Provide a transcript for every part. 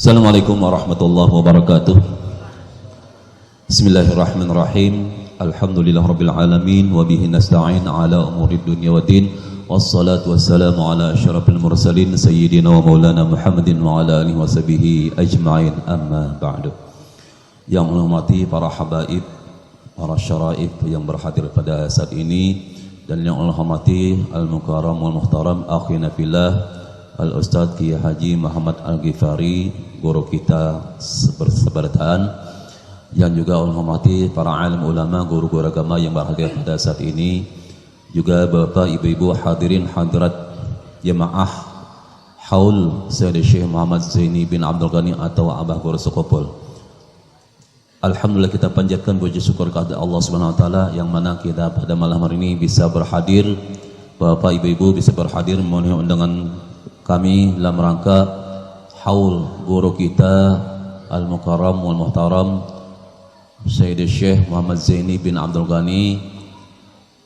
Assalamualaikum warahmatullahi wabarakatuh. Bismillahirrahmanirrahim. Alhamdulillahirabbil alamin wa bihi nasta'in ala umurid dunya waddin. Wassalatu wassalamu ala asyrafil mursalin sayyidina wa maulana Muhammadin wa ala alihi washabihi ajma'in. Amma ba'du. Yang menghormati para habaib, para syaraif yang berhadir pada saat ini, dan yang Allah hormati al-mukarram wal muhtaram akhina fillah Al-Ustadz Kiai Haji Muhammad Al-Ghifari, guru kita seberdaan, yang juga Allah hormati para alim ulama, guru-guru agama yang berhadir pada saat ini, juga bapak, ibu-ibu, hadirin hadirat jemaah haul Sayyid Syekh Muhammad Zaini bin Abdul Ghani atau Abah Guru Sukopol. Alhamdulillah, kita panjatkan puji syukur kepada Allah Subhanahu wa taala yang mana kita pada malam hari ini bisa berhadir, bapak, ibu-ibu bisa berhadir memenuhi undangan kami dalam rangka haul guru kita Al-Mukarram wal Muhtaram Sayyid Syekh Muhammad Zaini bin Abdul Ghani.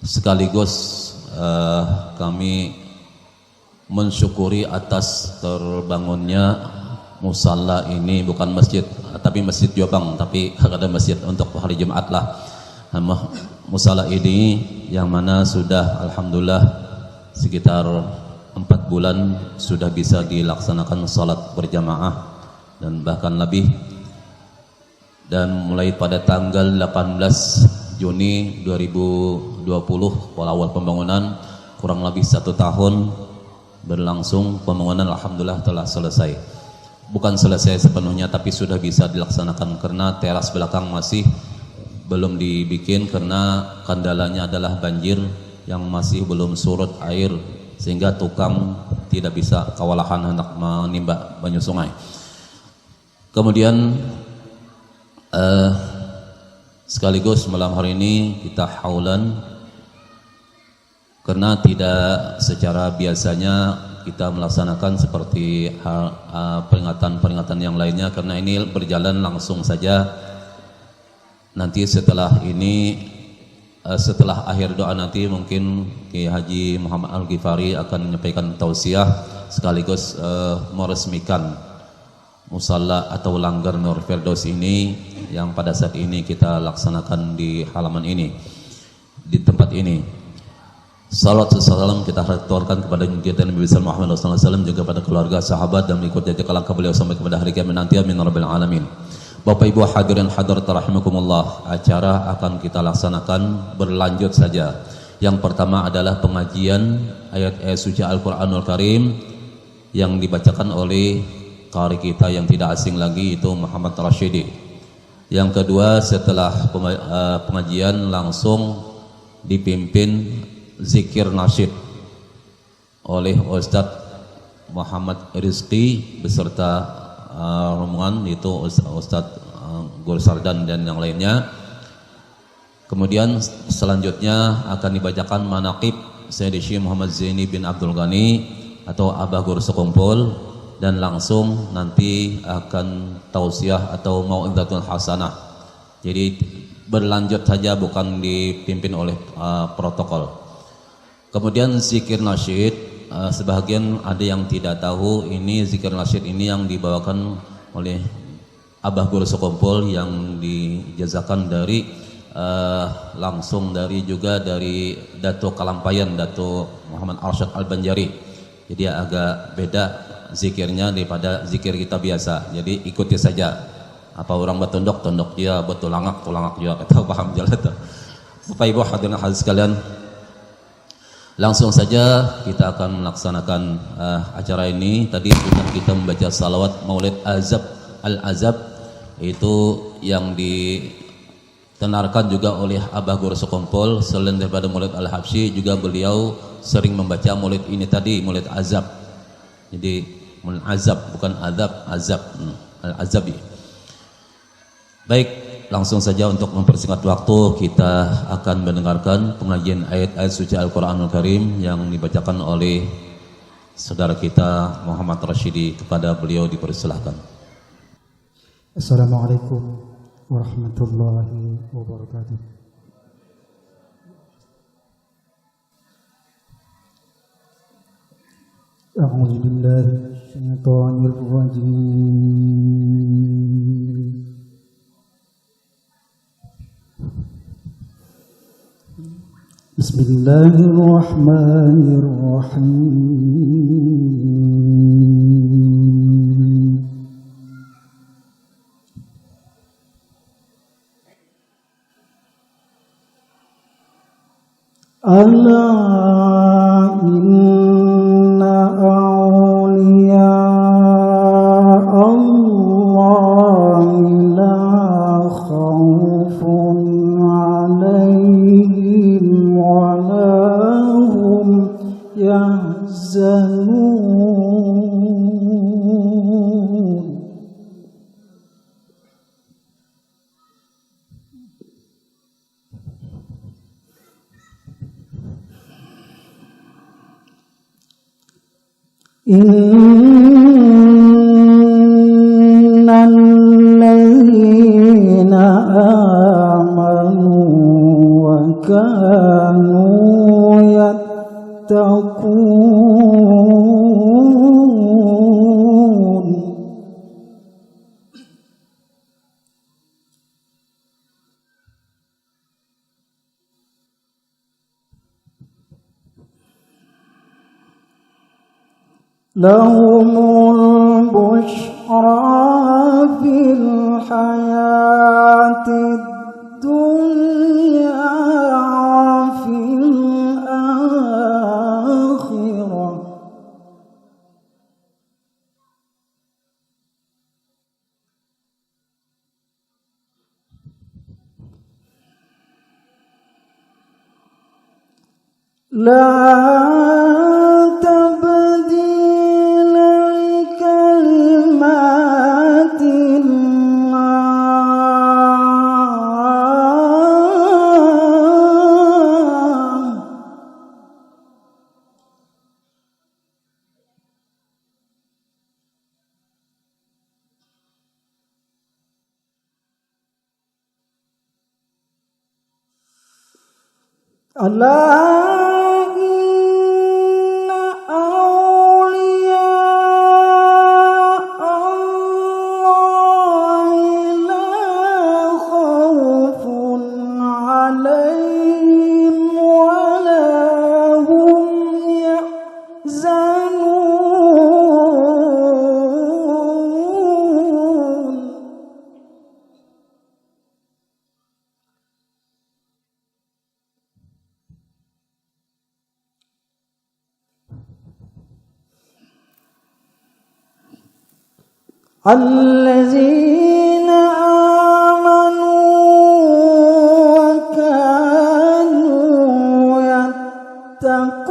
Sekaligus kami mensyukuri atas terbangunnya musalla ini, bukan masjid tapi masjid Jombang, tapi ada masjid untuk hari Jumat lah. Musalla ini yang mana sudah alhamdulillah sekitar 4 bulan sudah bisa dilaksanakan salat berjamaah dan bahkan lebih. Dan mulai pada tanggal 18 Juni 2020 awal pembangunan, kurang lebih 1 tahun berlangsung pembangunan, alhamdulillah telah selesai. Bukan selesai sepenuhnya tapi sudah bisa dilaksanakan karena teras belakang masih belum dibikin karena kendalanya adalah banjir yang masih belum surut air, sehingga tukang tidak bisa kewalahan hendak menimba banyu sungai. Kemudian sekaligus malam hari ini kita haulan karena tidak secara biasanya kita melaksanakan seperti peringatan-peringatan yang lainnya, karena ini berjalan langsung saja. Nanti setelah ini, setelah akhir doa nanti mungkin Kiai Haji Muhammad Al-Ghifari akan menyampaikan tausiah sekaligus meresmikan musalla atau langgar Nur Firdaus ini yang pada saat ini kita laksanakan di halaman ini, di tempat ini. Salawat dan salam kita haturkan kepada junjungan Nabi Muhammad SAW, juga pada keluarga, sahabat, dan mengikuti jejak langkah beliau sampai kepada hari kiamat nanti. Amin rabbil alamin. Bapak Ibu hadirin hadirat rahimakumullah, acara akan kita laksanakan berlanjut saja. Yang pertama adalah pengajian ayat-ayat suci Al-Qur'anul Karim yang dibacakan oleh qari kita yang tidak asing lagi, itu Muhammad Rashidi. Yang kedua, setelah pengajian langsung dipimpin zikir nasyid oleh Ustadz Muhammad Rizki beserta rombongan, itu Ustadz Guru Sardan dan yang lainnya. Kemudian selanjutnya akan dibacakan manaqib Sayyid Syekh Muhammad Zaini bin Abdul Ghani atau Abah Guru Sekumpul, dan langsung nanti akan tausiah atau mau'izatul hasanah. Jadi berlanjut saja, bukan dipimpin oleh protokol. Kemudian zikir nasyid, sebagian ada yang tidak tahu, ini zikir nasyid ini yang dibawakan oleh Abah Guru Sekumpul yang dijazakan dari langsung dari juga dari Dato Kalampayan, Dato Muhammad Arsyad Al-Banjari. Jadi agak beda zikirnya daripada zikir kita biasa. Jadi ikuti saja. Apa orang bertunduk, tunduk dia, bertulangak, tulangak juga. Kita paham jalan itu. Bapak Ibu hadirin hadirat sekalian, langsung saja kita akan melaksanakan acara ini. Tadi sudah kita membaca salawat Maulid Al-Azab, itu yang ditenarkan juga oleh Abah Guru Sekumpul. Selain daripada Maulid Al-Habsyi, juga beliau sering membaca maulid ini tadi, Maulid Azab. Jadi Maulid Azab, bukan azab, azab, Al-Azabi. Baik, langsung saja untuk mempersingkat waktu, kita akan mendengarkan pengajian ayat-ayat suci Al-Quranul Karim yang dibacakan oleh saudara kita Muhammad Rashidi. Kepada beliau dipersilahkan. Assalamualaikum warahmatullahi wabarakatuh. A'udzu billahi الشيطان الرجيم بسم الله الرحمن الرحيم ألا إن أولياء الله لا خوف عليهم ولا هم يحزنون إن الذين آمنوا وكانوا يتقون لهم البشرى في الحياة الدنيا وفي الآخرة لا تبديل لكلمات الله ألا إن أولياء الله لا خوف عليهم ولا هم يحزنون الذين آمنوا وكانوا يتقون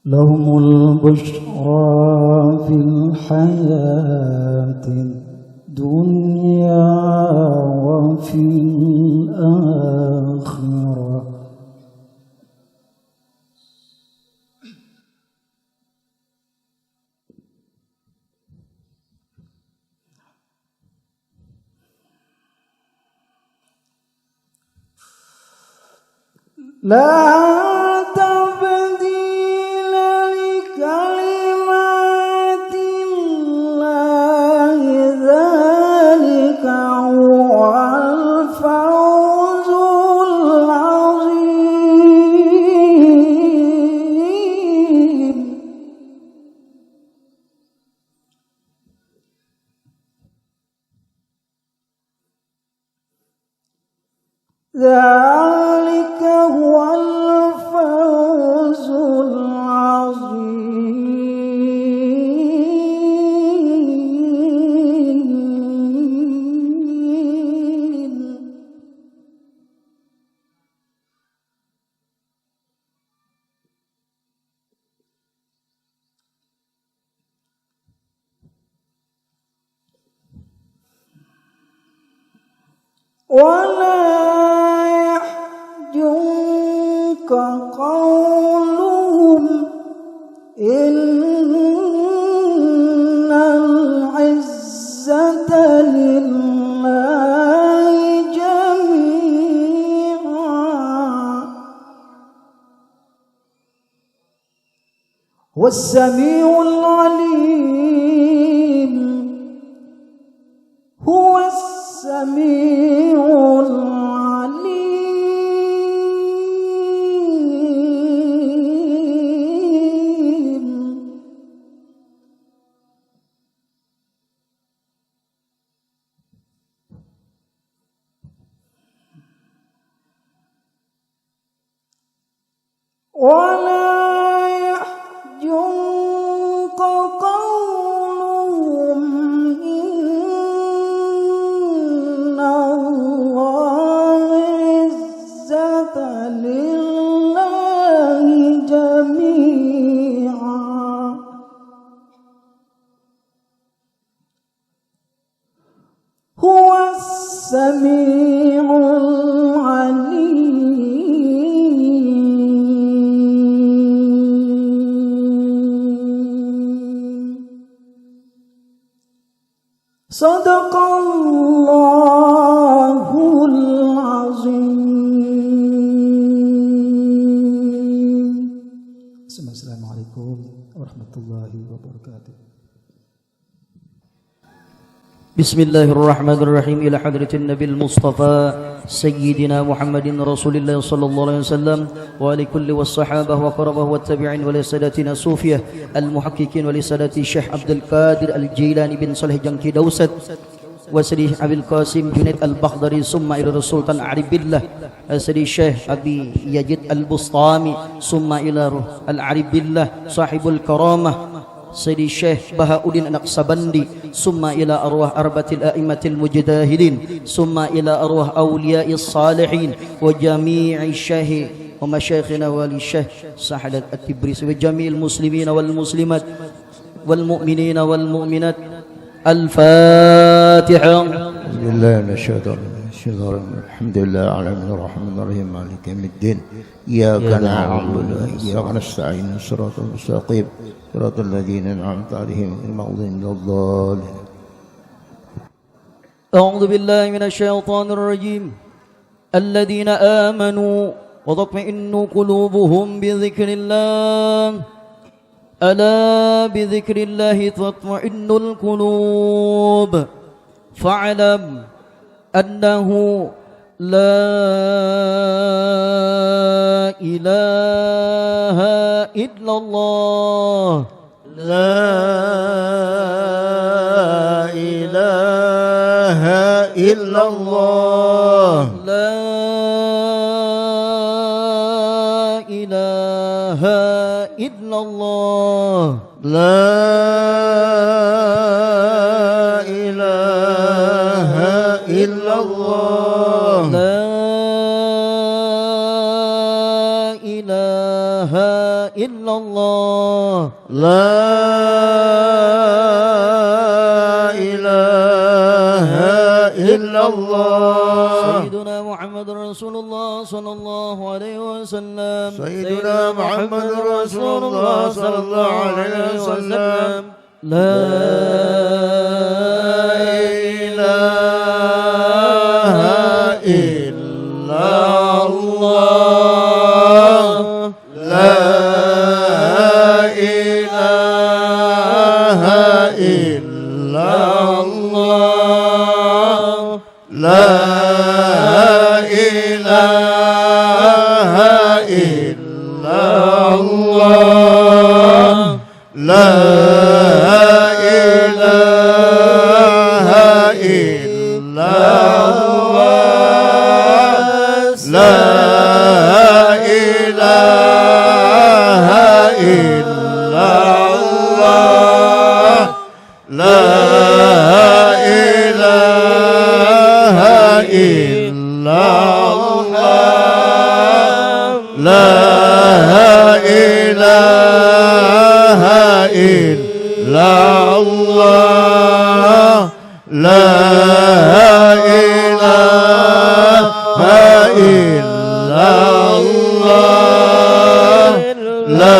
لهم البشرى في الحياة الدنيا وفي الآخرة لا تبديل لكلمات الله ذلك هو الفوز العظيم ذلك هو الفوز العظيم ولا يحزنك قولهم innal izzata lillahi jami'an was-sami'ul 'alim huwas-sami'ul 'alim ولا يحزنك قولهم إن الله عزة لله جميعا هو السميع العليم صدق الله العظيم. السلام عليكم ورحمة الله وبركاته. بسم الله الرحمن الرحيم. إلى حضرة النبي المصطفى سيدنا محمد رسول الله صلى الله عليه وسلم ولكل والصحابة وقربه والتابعين ولسادتنا الصوفية المحققين ولسادة الشيخ عبد القادر الجيلاني بن صالح جنكي دوست وسيدي أبي القاسم جنيد البخضري ثم إلى السلطان عارف بالله سيدي الشيخ أبي يزيد البسطامي ثم إلى العارف بالله صاحب الكرامة سيدي الشيخ بهاء الدين النقشبندي ثم إلى أرواح أربعة الأئمة المجتهدين ثم إلى أرواح أولياء الصالحين وجميع الشيخ ومشايخنا والشيخ ساحل التبريس وجميع المسلمين والمسلمات والمؤمنين والمؤمنات. الفاتحة. بسم الله من الشيطان الرجيم. الحمد لله على الرحمن الرحيم مالك يوم الدين إياك نعبد وإياك نستعين الصراط المستقيم صراط الذين أنعمت عليهم غير المغضوب عليهم ولا الضالين. أعوذ بالله من الشيطان الرجيم. الذين آمنوا وتطمئن قلوبهم بذكر الله ألا بذكر الله تطمئن القلوب فاعلم أنه لا إله إلا الله لا إله إلا الله لا إله إلا الله لا إله إلا الله لا إله إلا الله لا إله إلا الله سيدنا محمد رسول الله صلى الله عليه وسلم سيدنا محمد رسول الله صلى الله عليه وسلم لا إله إلا الله لا إله إلا الله لا إله إلا الله لا إله إلا الله لا إله إلا الله لا إله إلا الله لا إله إلا الله لا إله إلا الله لا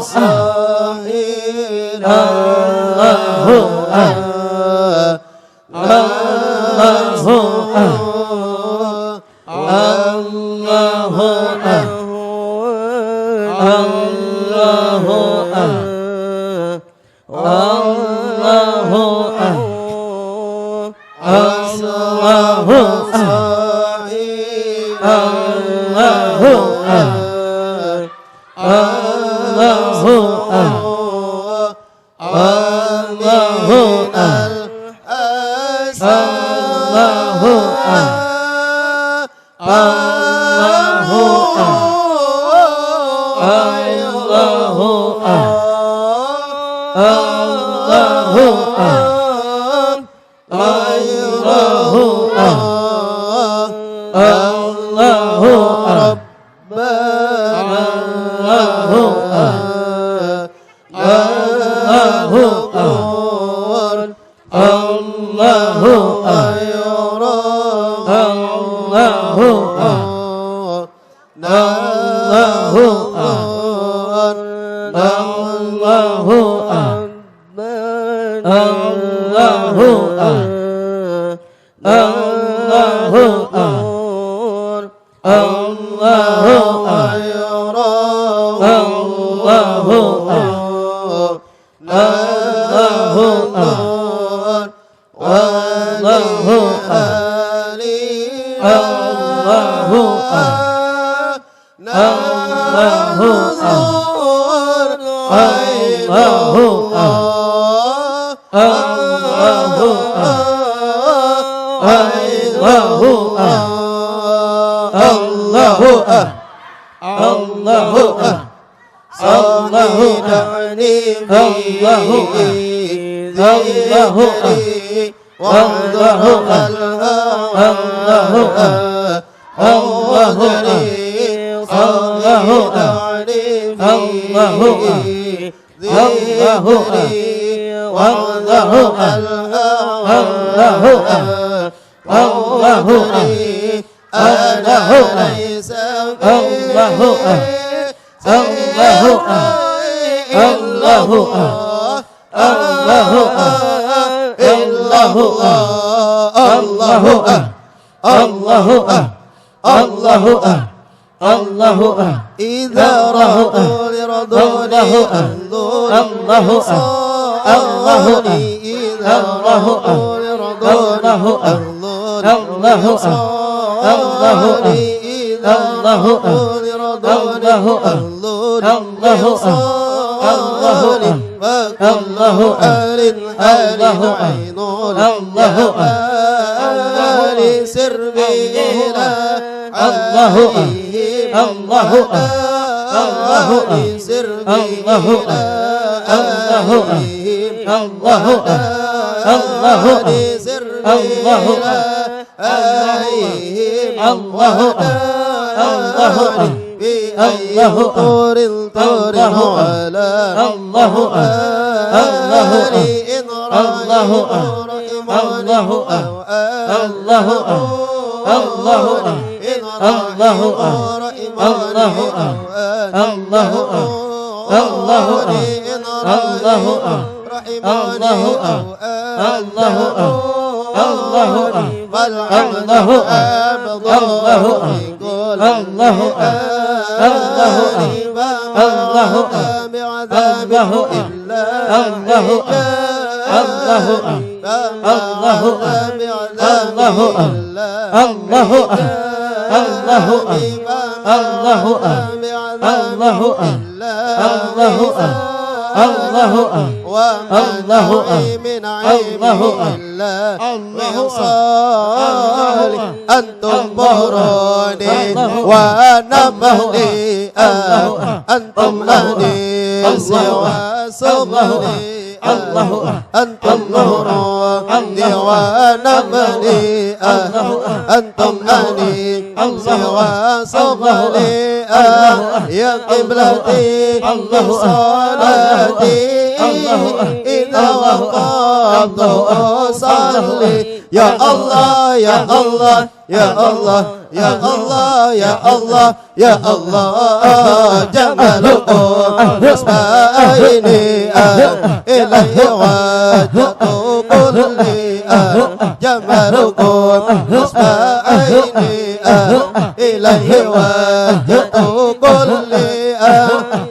إليه وجهت كلي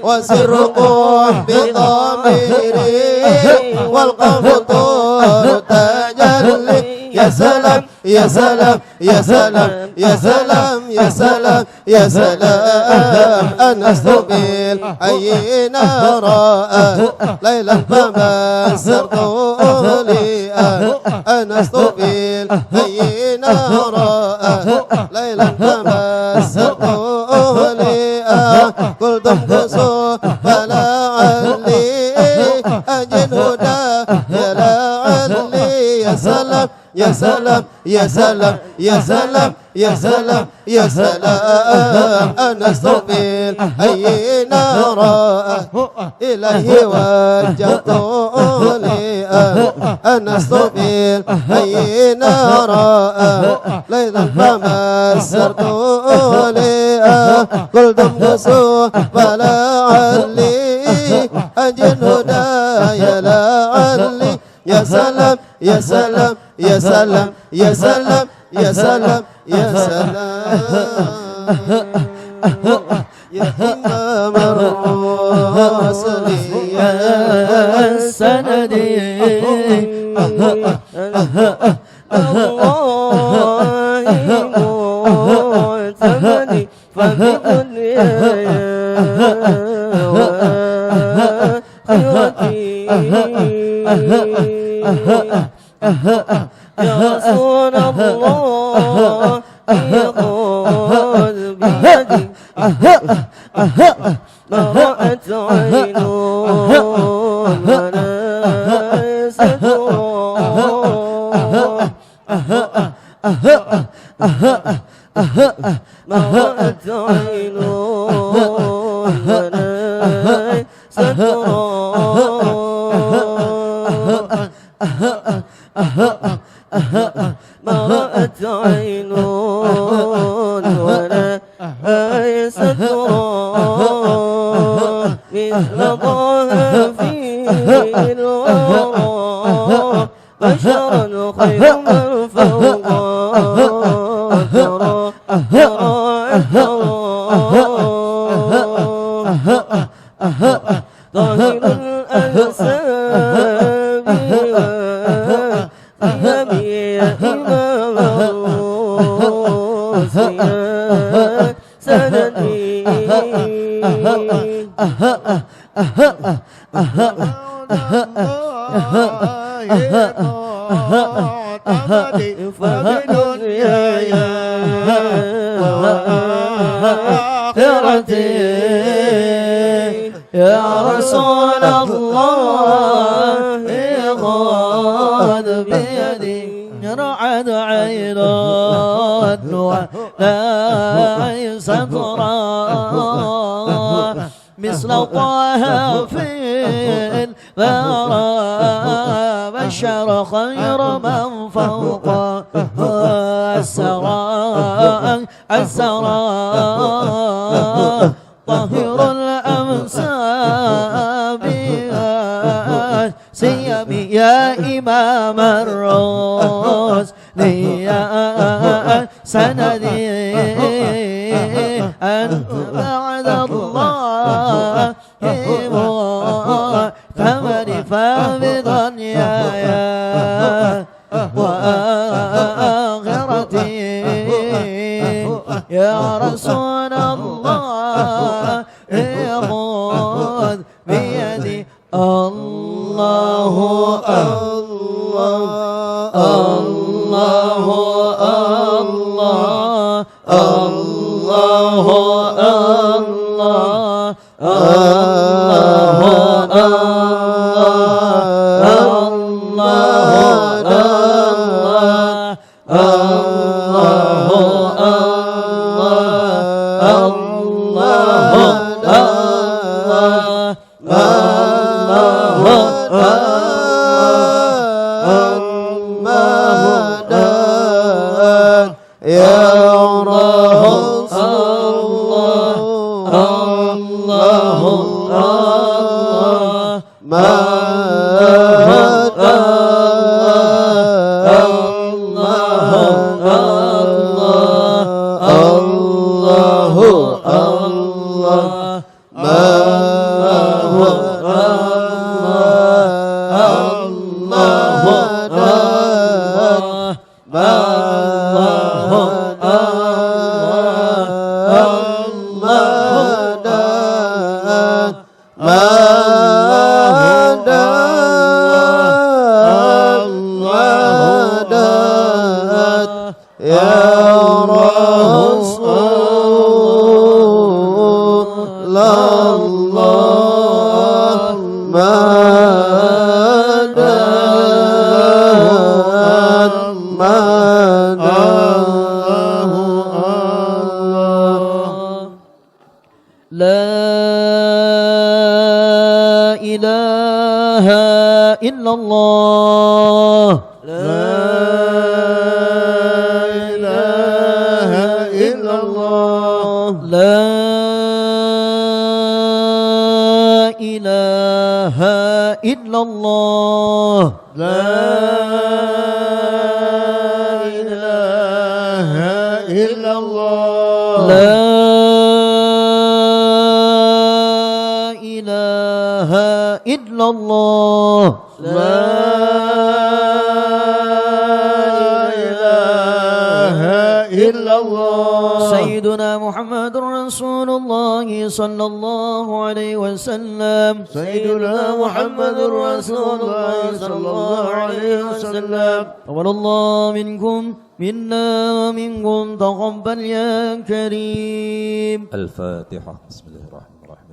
وسر بضميري والقلب طور تجلي يا سلام يا سلام يا سلام يا سلام يا سلام يا سلام أنست بالحي نارا ليلا فما سرت أغليا أنست بالحي نارا ليلا فما سرت أغليا قلت امكسوا فلعلي أجد هدى يا لعلي يا سلام يا سلام يا سلام يا سلام يا سلام يا سلام أنست بالحي نارا إليه وجهت أولياء أنست بالحي نارا ليلا فما سرت أولياء قلت امكسوا فلعلي أجد هدايا لعلي يا سلام يا سلام يا سلام يا سلام يا سلام يا سلام يا إمام الرسل يا السند الله معتمدي فبدنياي يا رسول الله خذ بيدي ما رأت عين وليس ما رأت عين وليس ما رأت عين ولا سترى مثل طه في الورى بشرا خير من فوق ترى طاهر الأنساب يا إمام الروس يا سندي فبدنياي وآخرتي يا رسول الله خذ بيدي رعد عين ولا سترى مثل طه في الثرى بشر خير من فوق السرى طاهر الأمساب سيمي يا إمام الرسل يا سندي أنت بعد الله معتمدي فبدنياي وآخرتي يا رسول الله خذ بيدي الله الله الله الله الله ما هو سيدنا محمد رسول الله صلى الله عليه وسلم سيدنا محمد رسول الله صلى الله عليه وسلم تقبل الله منكم منا ومنكم تقبل يا كريم. الفاتحة. بسم الله الرحمن الرحيم.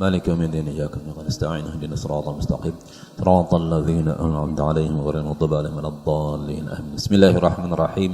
مالك يوم الدين إياك نستعين اهدنا الصراط المستقيم صراط الذين أنعمت عليهم غير المغضوب عليهم ولا الضالين آمين. بسم الله الرحمن الرحيم.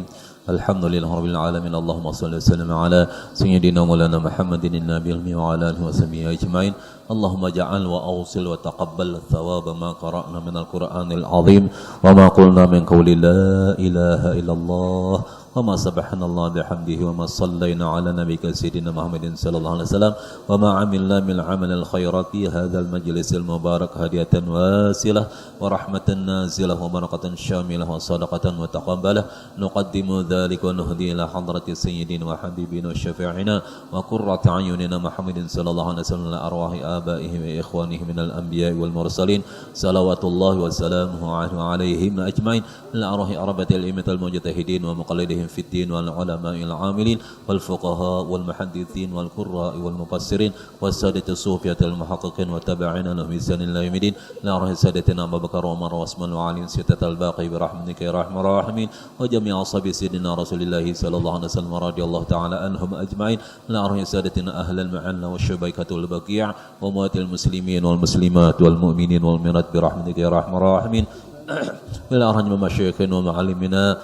الحمد لله رب العالمين. اللهم صل وسلم على سيدنا مولانا محمد النبي الأمي وعلى آله وصحبه أجمعين. اللهم اجعل وأوصل وتقبل الثواب ما قرأنا من القرآن العظيم وما قلنا من قول لا إله إلا الله وما سبحنا الله بحمده وما صلينا على نبيك سيدنا محمد صلى الله عليه وسلم وما عملنا من عمل الخيرات في هذا المجلس المبارك هدية واسلة ورحمة نازلة وبركة شاملة وصدقة وتقبلة نقدم ذلك ونهدي إلى حضرة سيدنا وحبيبنا وشفيعنا وقرة عيوننا محمد صلى الله عليه وسلم لأرواح آبائه وإخوانه من الأنبياء والمرسلين صلوات الله وسلامه عليهم أجمعين لأرواح أربة الأئمة المجتهدين ومقلدهم في الدين والعلماء العاملين والفقهاء والمحدثين والقراء والمفسرين والسادة الصوفية المحققين وتابعين لهم بإحسان إلى يوم الدين لأرواح سادتنا أبو بكر وعمر وعثمان وعلي ستة الباقي برحمتك يا أرحم الراحمين وجميع أصحاب سيدنا رسول الله صلى الله عليه وسلم رضي الله تعالى عنهم أجمعين لأرواح سادتنا أهل المعنى والشبيكة البقيع وأموات المسلمين والمسلمات والمؤمنين والمؤمنات برحمتك يا أرحم الراحمين إلى أرحم مشايخنا ومعلمنا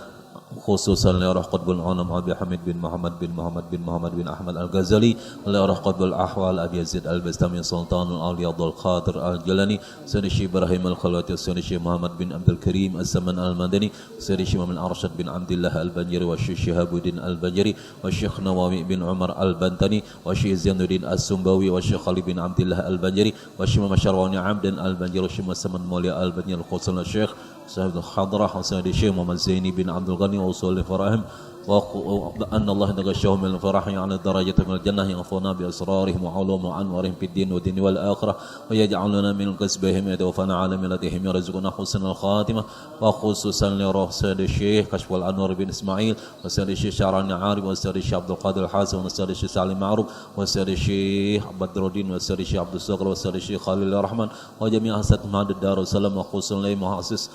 خصوصا لأرواح قطب العلم أبي حميد بن محمد بن محمد بن محمد بن أحمد الغزالي لأرواح قطب الأحوال أبي يزيد البستامي سلطان الأولياء عبد القادر الجيلاني سيد الشيخ إبراهيم الخلوتي سيد الشيخ محمد بن عبد الكريم السمن المدني سيد الشيخ محمد أرشد بن عبد الله البنجري والشيخ شهاب الدين البنجري والشيخ نواوي بن عمر البنتني والشيخ زين الدين السنبوي والشيخ خالد بن عبد الله البنجري والشيخ محمد شرواني عبد البنجري والشيخ مسمن مولى البنجري الخصوصا الشيخ صاحب الحضرة حسين الشيخ محمد زيني بن عبد الغني وصول الفراهم وأن الله نغشهم من الفرح يعني الدرجة من الجنة يغفرنا بأسرارهم وعلوم وأنوارهم في الدين والدين والآخرة ويجعلنا من كسبهم يتوفنا على ملتهم يرزقنا حسن الخاتمة وخصوصا لروح سيد الشيخ كشف الأنوار بن إسماعيل وسيد الشيخ شعراني عارف وسيد الشيخ عبد القادر الحسن وسيد الشيخ سالم معروف وسيد الشيخ بدر الدين وسيد الشيخ عبد الصقر وسيد الشيخ خالد الرحمن وجميع أساتذة معهد الدار السلام وخصوصا لمؤسس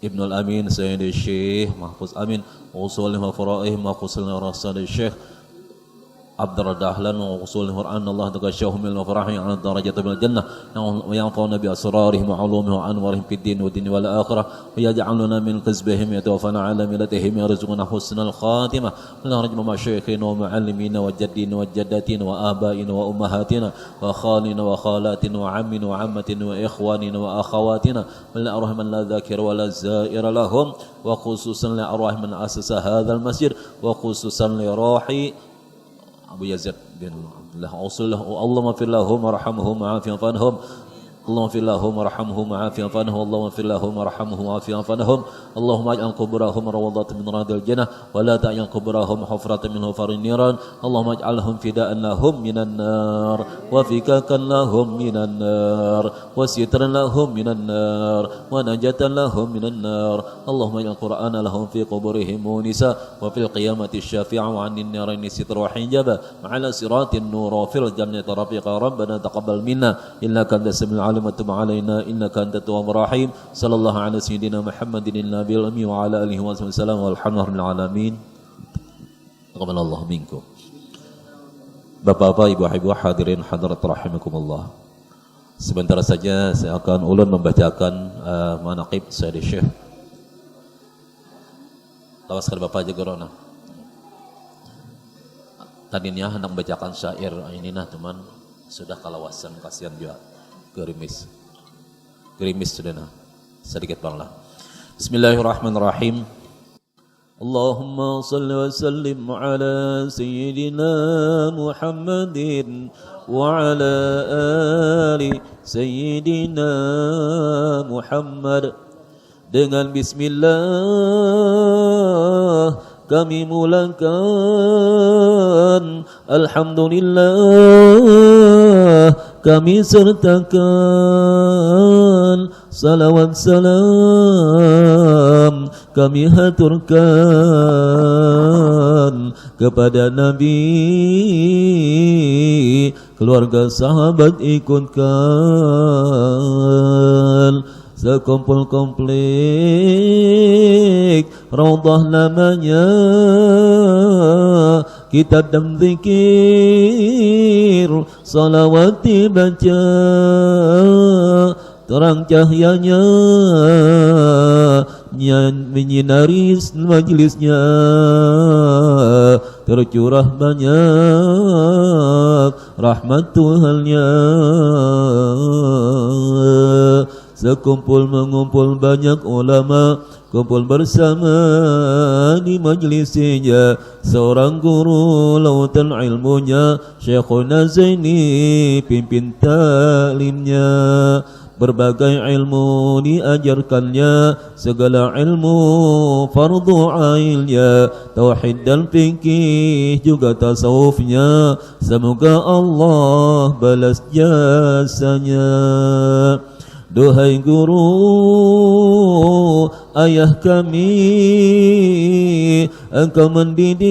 ابن الأمين سيد الشيخ محفوظ أمين وصولهم وفرائهم وخصوصا رسال الشيخ عبد الدهلان وصولهم أن الله تغشاهم من الفرح عن الدرجة من الجنة وينفعنا بأسرارهم وعلومهم وأنوارهم في الدين والدين والآخرة ويجعلنا من كسبهم يتوفنا على ملتهم يرزقنا حسن الخاتمة اللهم رحم مشايخنا ومعلمين وجدين وجداتنا وآبائنا وأمهاتنا وخالنا وخالاتنا وعمنا وعمة وإخواننا وأخواتنا ولا أرحم من لا ذاكر ولا زائر لهم وخصوصا لأرواح من أسس هذا المسجد وخصوصا لروحي أبو يزيد بن عبد الله أوصل له اللهم اغفر لهم وارحمهم وعافهم وعنهم اللهم اغفر لهم وارحمهم وعافِ عنهم اللهم اغفر لهم وارحمهم وعافِ عنهم اللهم اجعل قبورهم روضة من رياض الجنة ولا تجعل قبورهم حفرة من حفر النيران اللهم اجعلهم فداء لهم من النار وفكاكا لهم من النار وسترا لهم من النار ونجاة لهم من النار اللهم اجعل القرآن لهم في قبورهم مونسا وفي القيامة الشافعة وعن النارين ستر وحجابا وعلى صراط النور وفي الجنة رفيقا ربنا تقبل منا إنك أنت السميع العليم وتب علينا إنك أنت التواب الرحيم صلى الله على سيدنا محمد النبي الأمي وعلى آله وصحبه وسلم والحمد لله رب العالمين تقبل الله منكم. Bapak-bapak, ibu-ibu hadirin hadirat rahimakumullah. Sebentar saja saya akan ulun membacakan manaqib Sayyidi Syekh. Lawas kali Bapak aja gorona. Tadinya hendak membacakan syair ini nah teman sudah kalawasan kasihan juga. Gerimis sudah nah sedikit banglah. Bismillahirrahmanirrahim. Allahumma salli wa sallim ala sayyidina Muhammadin wa ala ali sayyidina Muhammad. Dengan bismillah kami mulakan, alhamdulillah kami sertakan, salawat salam kami haturkan kepada Nabi, keluarga sahabat ikutkan. Sekumpul komplit Raudhah namanya, kitab dan zikir salawat dibaca, terang cahayanya menyinari majlisnya, tercurah banyak rahmat Tuhannya. Sekumpul mengumpul banyak ulama, kumpul bersama di majlisnya. Seorang guru lautan ilmunya, Syekhuna Zaini pimpin taklimnya. Berbagai ilmu diajarkannya, segala ilmu fardu ainnya, tauhid dan fikih juga tasawufnya. Semoga Allah balas jasanya. Duhai guru, ayah kami, engkau mendidik,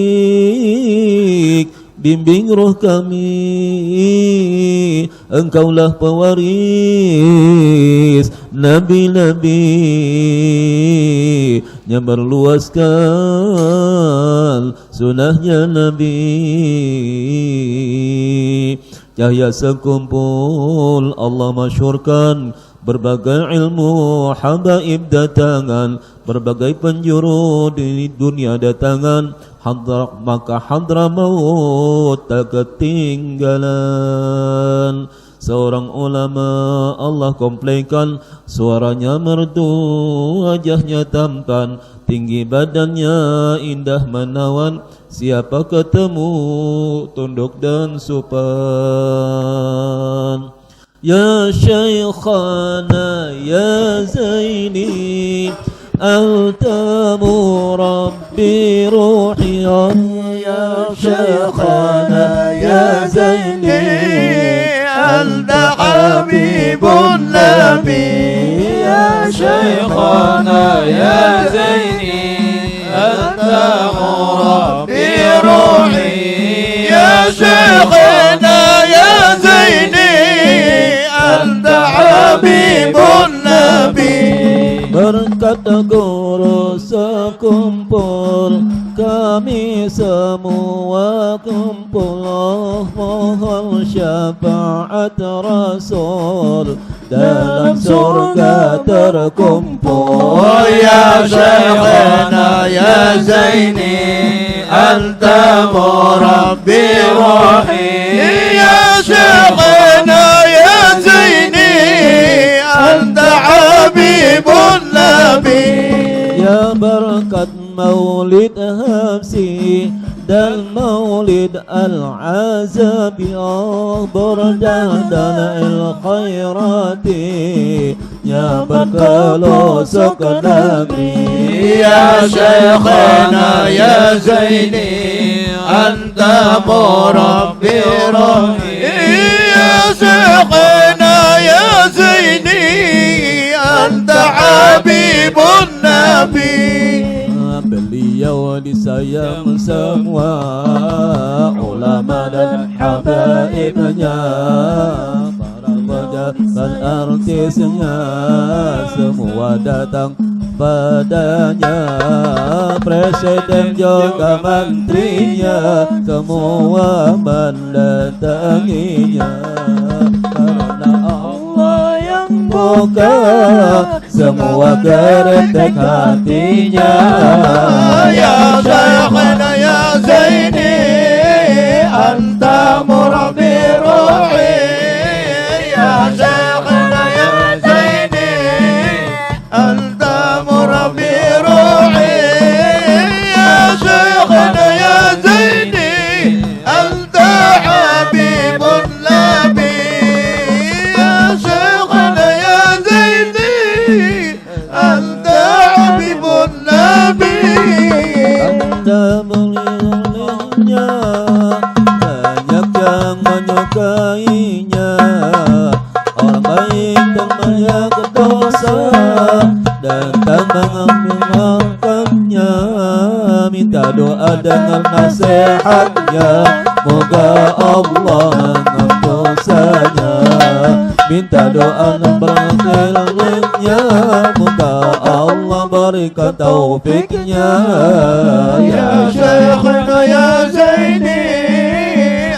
bimbing roh kami, engkaulah pewaris nabi-nabi yang berluaskan sunahnya Nabi. Cahaya sekumpul Allah masyhurkan, berbagai ilmu habaib datangan, berbagai penjuru di dunia datangan. Maka Hadramaut tak ketinggalan. Seorang ulama Allah komplainkan, suaranya merdu, wajahnya tampan, tinggi badannya indah menawan. Siapa ketemu tunduk dan sopan. Ya Syekhana ya Zaini, anta murabbi ruhi. Ya Syekhana ya Zaini, anta habibun nabi. Ya Syekhana ya Zaini, anta murabbi ruhi. Ya Syekhana ya Zaini, anta habibun nabi. Berkat guru sekumpul, kami semua kumpul. Mohon syafaat Rasul, dalam surga terkumpul. Ya Syekhana ya Zaini, anta murabbi ruhi. Ya Syekhana ya Zaini, anta habibun nabi. Ya berkat maulid habsi, المولد العزب بردان الخيرات يا بركلو سك نبي يا شيخنا يا زيني أنت مربي ربي يا شيخنا يا زيني أنت حبيب النبي beliau disayang semua ulama dan habaibnya, para pejabat artisnya semua datang padanya, presiden juga menterinya semua mendatanginya, karena Allah yang buka semua keretek hatinya. Ya Shaykhana ya Zaini Anta murabbi ruhi Ya Shaykhana ya Zaini Anta murabbi ruhi Ya Shaykhana ya Zaini Anta habibun nabi Ya Shaykhana ya Zaini Anta habibun nabi. Anda melihatnya, banyak yang menyukainya, orang baik dan banyak dosa, datang mengambil makamnya, minta doa dengan nasihatnya, moga Allah mengampuni dosanya, minta doa dan berkhairannya, moga Allah berikan taufiknya. Ya Shaykhana ya Zaini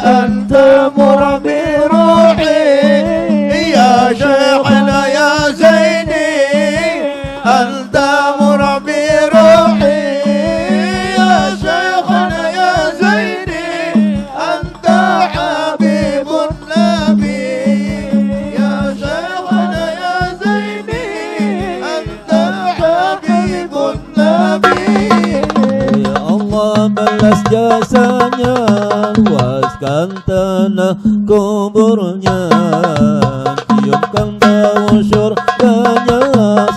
Anta murabbi ruhi Ya Shaykhana ya Zaini Anta murabbi ruhi Ya Shaykhana ya Zaini Anta habibun nabi Ya Shaykhana ya Zaini Anta habibun nabi. Ya Allah balas jasanya, luaskan tanah kuburnya, tiupkan bau syurganya,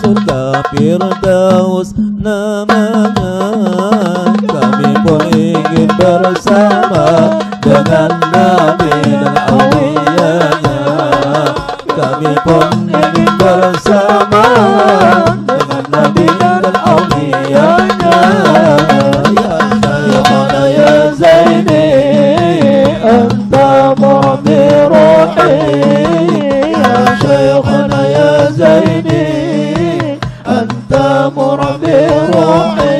surga Firdaus namanya. Kami pun ingin bersama dengan Nabi dan awliyanya, kami pun ingin bersama dengan Nabi dan awliyanya. Ya Zaini Anta murabbi ruhi Ya Shaykhana ya Zaini Anta murabbi ruhi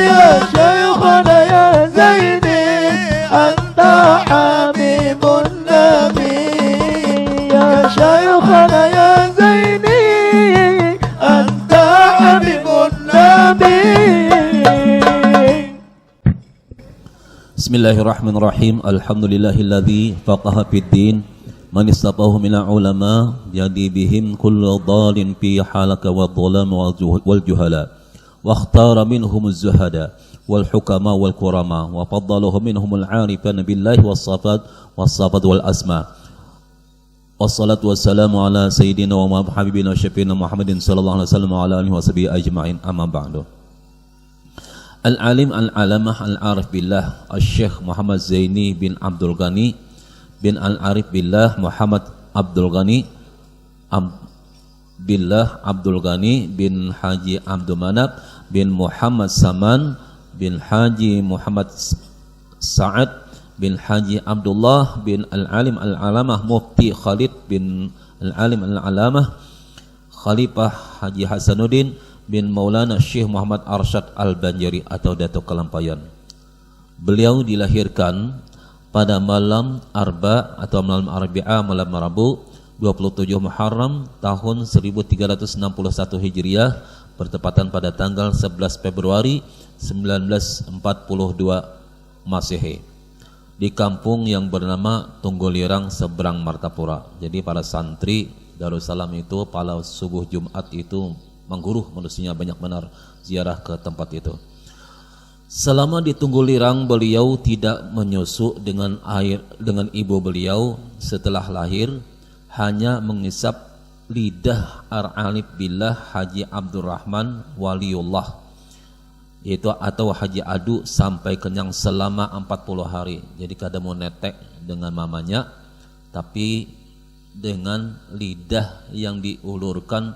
Ya Shaykhana ya Zaini Anta habibun nabi Ya Shaykhana ya Zaini Anta habibun nabi. Bismillahirrahmanirrahim. Alhamdulillahilladzi faqaha fid din man istafahu minal ulama jadi bihim kullu dhalin fi halaka wa dhalam wal juhala wa ikhtara minhumuz zuhada wal hukama wal kurama wa faddalahu minhumul arifan billahi was safat wal asma. Wassalatu wassalamu ala sayyidina wa habibina syafiina Muhammadin sallallahu alaihi wasallam wa ala alihi washabihi ajma'in. Amma ba'du. Al-Alim Al-Alamah Al-Arif Billah Al-Syekh Muhammad Zaini bin Abdul Ghani bin Al-Arif Billah Muhammad Abdul Ghani Billah Abdul Ghani bin Haji Abdul Manab bin Muhammad Saman bin Haji Muhammad Sa'ad bin Haji Abdullah bin Al-Alim Al-Alamah Mufti Khalid bin Al-Alim Al-Alamah Khalifah Haji Hasanuddin bin Maulana Syekh Muhammad Arsyad Al-Banjari atau Datuk Kelampayan. Beliau dilahirkan pada malam Arba atau malam Arbi'ah, malam Rabu 27 Muharram tahun 1361 Hijriah, bertepatan pada tanggal 11 Februari 1942 Masehi, di kampung yang bernama Tunggulirang seberang Martapura. Jadi para santri Darussalam itu pada subuh Jumat itu mengguruh manusia banyak benar ziarah ke tempat itu. Selama ditunggu lirang beliau tidak menyusu dengan air dengan ibu beliau setelah lahir, hanya mengisap lidah Ar-Alif Billah Haji Abdurrahman Waliullah, yaitu atau Haji Adu, sampai kenyang selama 40 hari. Jadi kada mau netek dengan mamanya, tapi dengan lidah yang diulurkan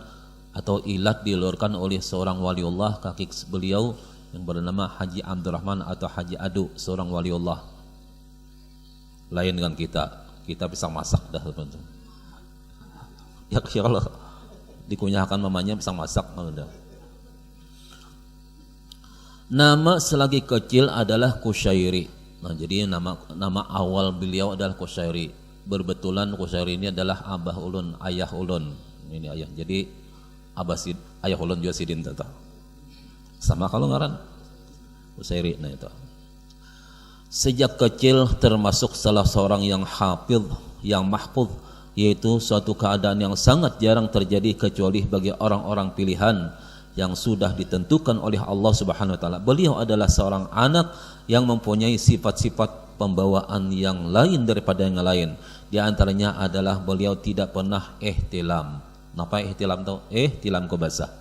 atau ilat diulurkan oleh seorang waliullah, kaki beliau yang bernama Haji Abdurrahman atau Haji Adu, seorang waliullah. Lain dengan kita bisa masak dah teman-teman. Ya kalau dikunyahkan mamanya bisa masak udah. Nama selagi kecil adalah Kusyairi. Nah, jadi nama awal beliau adalah Kusyairi. Berbetulan Kusyairi ini adalah abah ulun, ayah ulun. Ini ayah. Jadi ayah ulun juga sidin tata. Sama kalau ngaran Kusyairi. Nah itu. Sejak kecil termasuk salah seorang yang hafidh, yang mahfudz, yaitu suatu keadaan yang sangat jarang terjadi kecuali bagi orang-orang pilihan yang sudah ditentukan oleh Allah Subhanahu wa taala. Beliau adalah seorang anak yang mempunyai sifat-sifat pembawaan yang lain daripada yang lain. Di antaranya adalah beliau tidak pernah ihtilam. Napa ihtilam tuh? Ihtilam ko basah.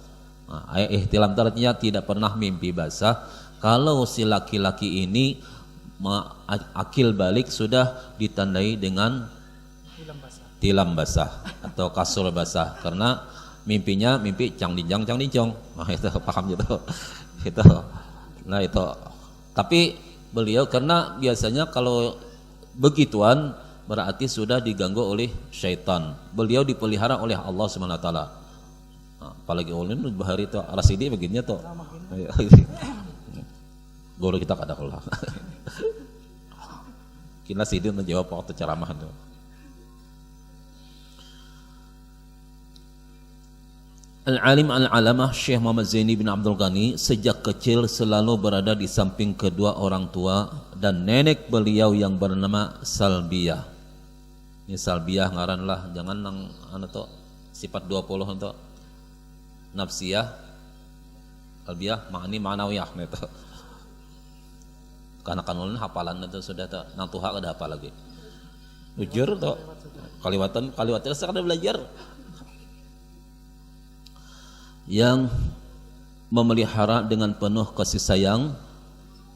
Nah, ihtilam artinya tidak pernah mimpi basah. Kalau si laki-laki ini akil balik sudah ditandai dengan tilam basah atau kasur basah, karena mimpinya mimpi cang dijang. Nah itu paham gitu. Itu. Nah itu. Tapi beliau karena biasanya kalau begituan berarti sudah diganggu oleh syaitan. Beliau dipelihara oleh Allah Subhanahu wa taala. Nah, apalagi ulun bahari itu Rasidi begini tuh. Guru kita kada kalah. Kina Sidi menjawab waktu ceramah tuh. Al-alim al-alamah Syekh Muhammad Zaini bin Abdul Ghani sejak kecil selalu berada di samping kedua orang tua dan nenek beliau yang bernama Salbiyah. Ini Salbiyah ngaran lah, jangan nang to sifat 20 untuk nafsiyah. Salbiyah makni ma'nawiyah gitu. Karena ulun hafalan itu sudah tuh, nang tuha kada hafal lagi. Ujur tuh kaliwatan sekadar belajar. Yang memelihara dengan penuh kasih sayang,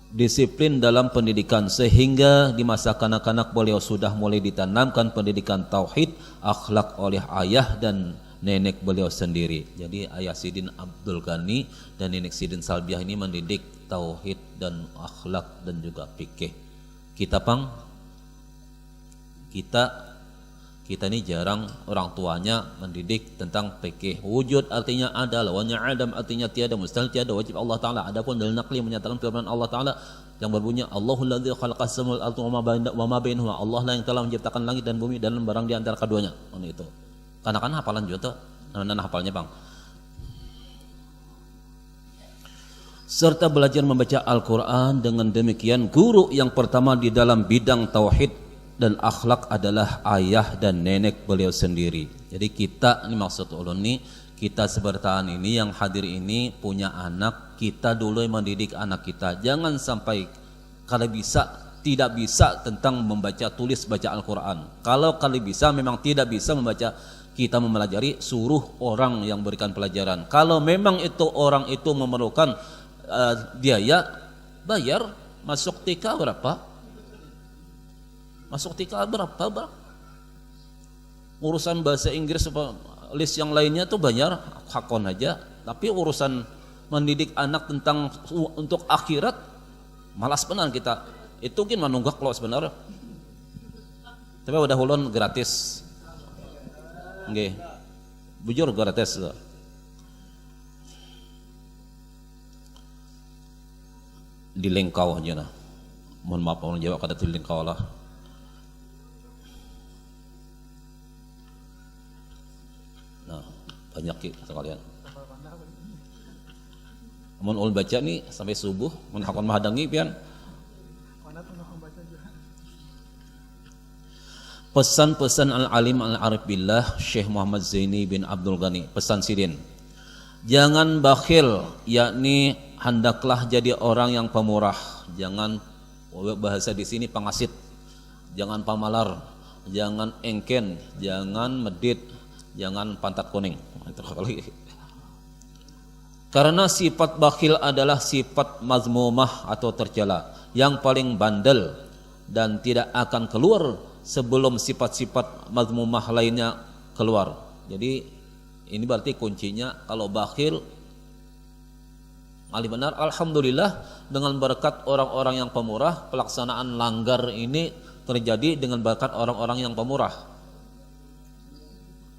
disiplin dalam pendidikan, sehingga di masa kanak-kanak beliau sudah mulai ditanamkan pendidikan tauhid, akhlak oleh ayah dan nenek beliau sendiri. Jadi ayah Sidin Abdul Ghani dan nenek Sidin Salbiyah ini mendidik tauhid dan akhlak dan juga fikih. Kita ini jarang orang tuanya mendidik tentang fikih. Wujud artinya ada, lawannya adam artinya tiada, mustahil tiada, wajib Allah Ta'ala. Adapun dalil naqli menyatakan firman Allah Ta'ala yang berbunyi Allahul ladzi khalaqas samawati wal arda wa ma bainahuma. Allah lah yang telah menciptakan langit dan bumi dan barang di antara keduanya. Itu. Karena hafalan juga tuh. Nah hafalnya Bang. Serta belajar membaca Al-Qur'an. Dengan demikian guru yang pertama di dalam bidang tauhid dan akhlak adalah ayah dan nenek beliau sendiri. Jadi kita, ini maksud ulun nih, kita sebertaan ini yang hadir ini punya anak, kita dulu yang mendidik anak kita. Jangan sampai kalau bisa tidak bisa tentang membaca tulis baca Al-Quran. Kalau bisa memang tidak bisa membaca, kita mempelajari, suruh orang yang berikan pelajaran. Kalau memang itu orang itu memerlukan biaya, bayar. Masuk TK berapa? Masuk TK berapa? Urusan bahasa Inggris list yang lainnya tuh bayar hakon aja. Tapi urusan mendidik anak tentang untuk akhirat malas benar kita. Itu kan menunggak kalau sebenarnya. Tapi udah ulun gratis. Nggih. Bujur gratis. Di Lengkau aja nah. Mohon maaf orang Jawa kada di Lengkau lah. Nah, banyak sekalian. Mun ulun baca nih sampai subuh, mun hakon mahadangi pian. Pesan-pesan al-alim al-arif billah Syekh Muhammad Zaini bin Abdul Ghani, pesan sidin. Jangan bakhil, yakni hendaklah jadi orang yang pemurah, jangan bahasa di sini pengasit, jangan pamalar, jangan engken, jangan medit, jangan pantat kuning. Karena sifat bakhil adalah sifat mazmumah atau tercela yang paling bandel dan tidak akan keluar sebelum sifat-sifat mazmumah lainnya keluar. Jadi ini berarti kuncinya kalau bakhil Ali benar, alhamdulillah dengan berkat orang-orang yang pemurah, pelaksanaan langgar ini terjadi dengan berkat orang-orang yang pemurah.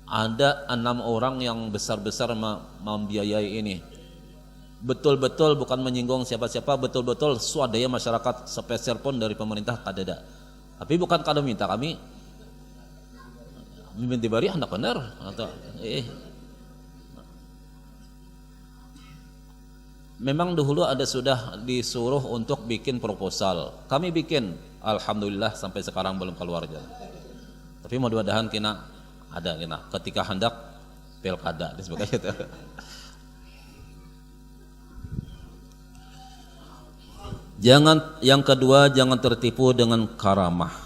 Ada 6 orang yang besar-besar membiayai ini. Betul-betul bukan menyinggung siapa-siapa, betul-betul swadaya masyarakat, spesial pun dari pemerintah kadada. Tapi bukan kada minta kami minta bari hendak benar atau memang dahulu ada sudah disuruh untuk bikin proposal. Kami bikin, alhamdulillah sampai sekarang belum keluar jalan. Tapi mudah-mudahan kena ada kena ketika hendak pilkada dan sebagainya. Jangan, yang kedua, jangan tertipu dengan karamah.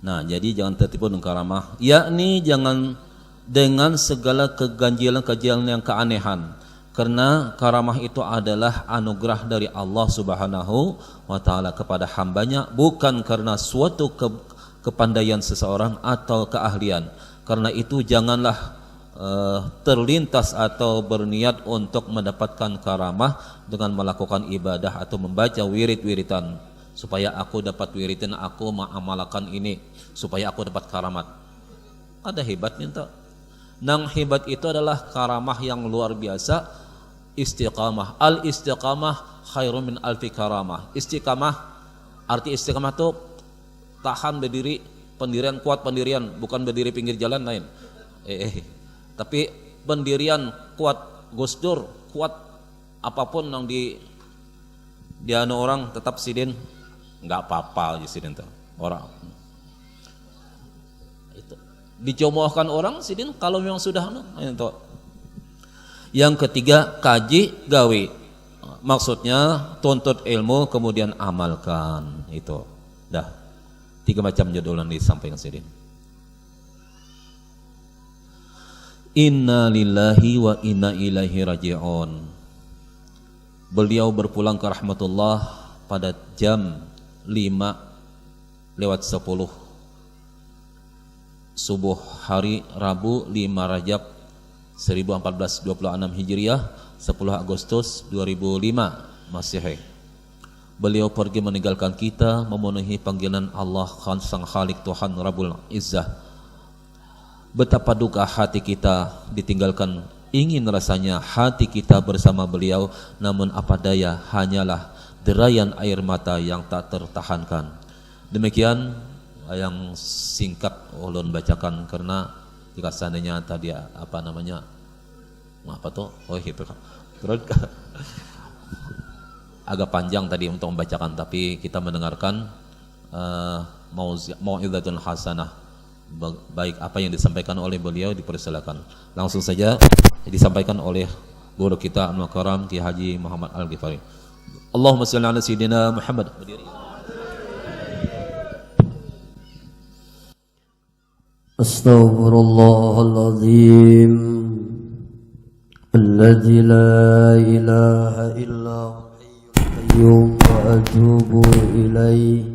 Nah, jadi jangan tertipu dengan karamah, yakni jangan dengan segala keganjilan-keganjilan yang keanehan. Karena karamah itu adalah anugerah dari Allah Subhanahu wa taala kepada hambanya, bukan karena suatu kepandaian seseorang atau keahlian. Karena itu janganlah terlintas atau berniat untuk mendapatkan karamah dengan melakukan ibadah atau membaca wirid-wiridan supaya aku dapat wiridan, aku mengamalkan ini supaya aku dapat karamat. Ada hebatnya tak? Nang hebat itu adalah karamah yang luar biasa, istiqamah. Al istiqamah khairun min alfi karamah. Istiqamah, arti istiqamah itu tahan berdiri, pendirian kuat, pendirian bukan berdiri pinggir jalan lain. Tapi pendirian kuat, Gus Dur kuat, apapun yang dianu orang tetap sidin nggak apa-apa aja sidin tuh orang itu dicomohkan orang sidin kalau memang sudah itu. Yang ketiga, kaji gawe, maksudnya tuntut ilmu kemudian amalkan. Itu dah 3 macam judul yang disampaikan sidin. Inna lillahi wa inna ilaihi raji'un. Beliau berpulang ke rahmatullah pada jam 5:10 subuh hari Rabu 5 Rajab 1426 Hijriah, 10 Agustus 2005 Masehi. Beliau pergi meninggalkan kita memenuhi panggilan Allah Sang Khalik Tuhan Rabbul Izzah. Betapa duka hati kita ditinggalkan, ingin rasanya hati kita bersama beliau, namun apa daya, hanyalah derayan air mata yang tak tertahankan. Demikian yang singkat ulun bacakan karena jika seandainya tadi apa namanya agak panjang tadi untuk membacakan, tapi kita mendengarkan mau'izatul hasanah, baik apa yang disampaikan oleh beliau dipersilakan. Langsung saja disampaikan oleh guru kita Al-Mukarram Ki Haji Muhammad Al-Ghifari. Allahumma shalli ala sayyidina Muhammad. Astaghfirullahaladzim alladzi la ilaha illa huwal qayyum wa atubu ilaihi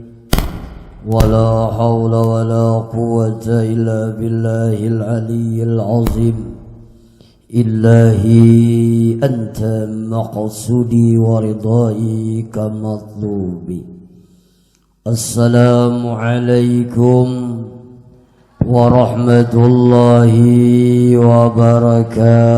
ولا حول ولا قوة إلا بالله العلي العظيم إلهي أنت مقصودي ورضائي كمطلوبي السلام عليكم ورحمة الله وبركاته.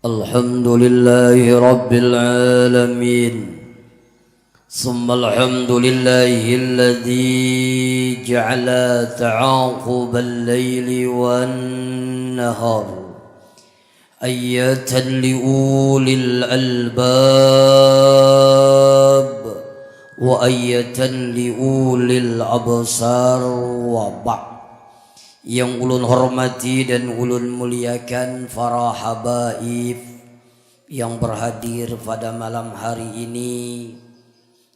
الحمد لله رب العالمين ثم الحمد لله الذي جعل تعاقب الليل والنهار آية لأولي الألباب وآية لأولي الأبصار وبعد. Yang ulun hormati dan ulun muliakan para habaib yang berhadir pada malam hari ini,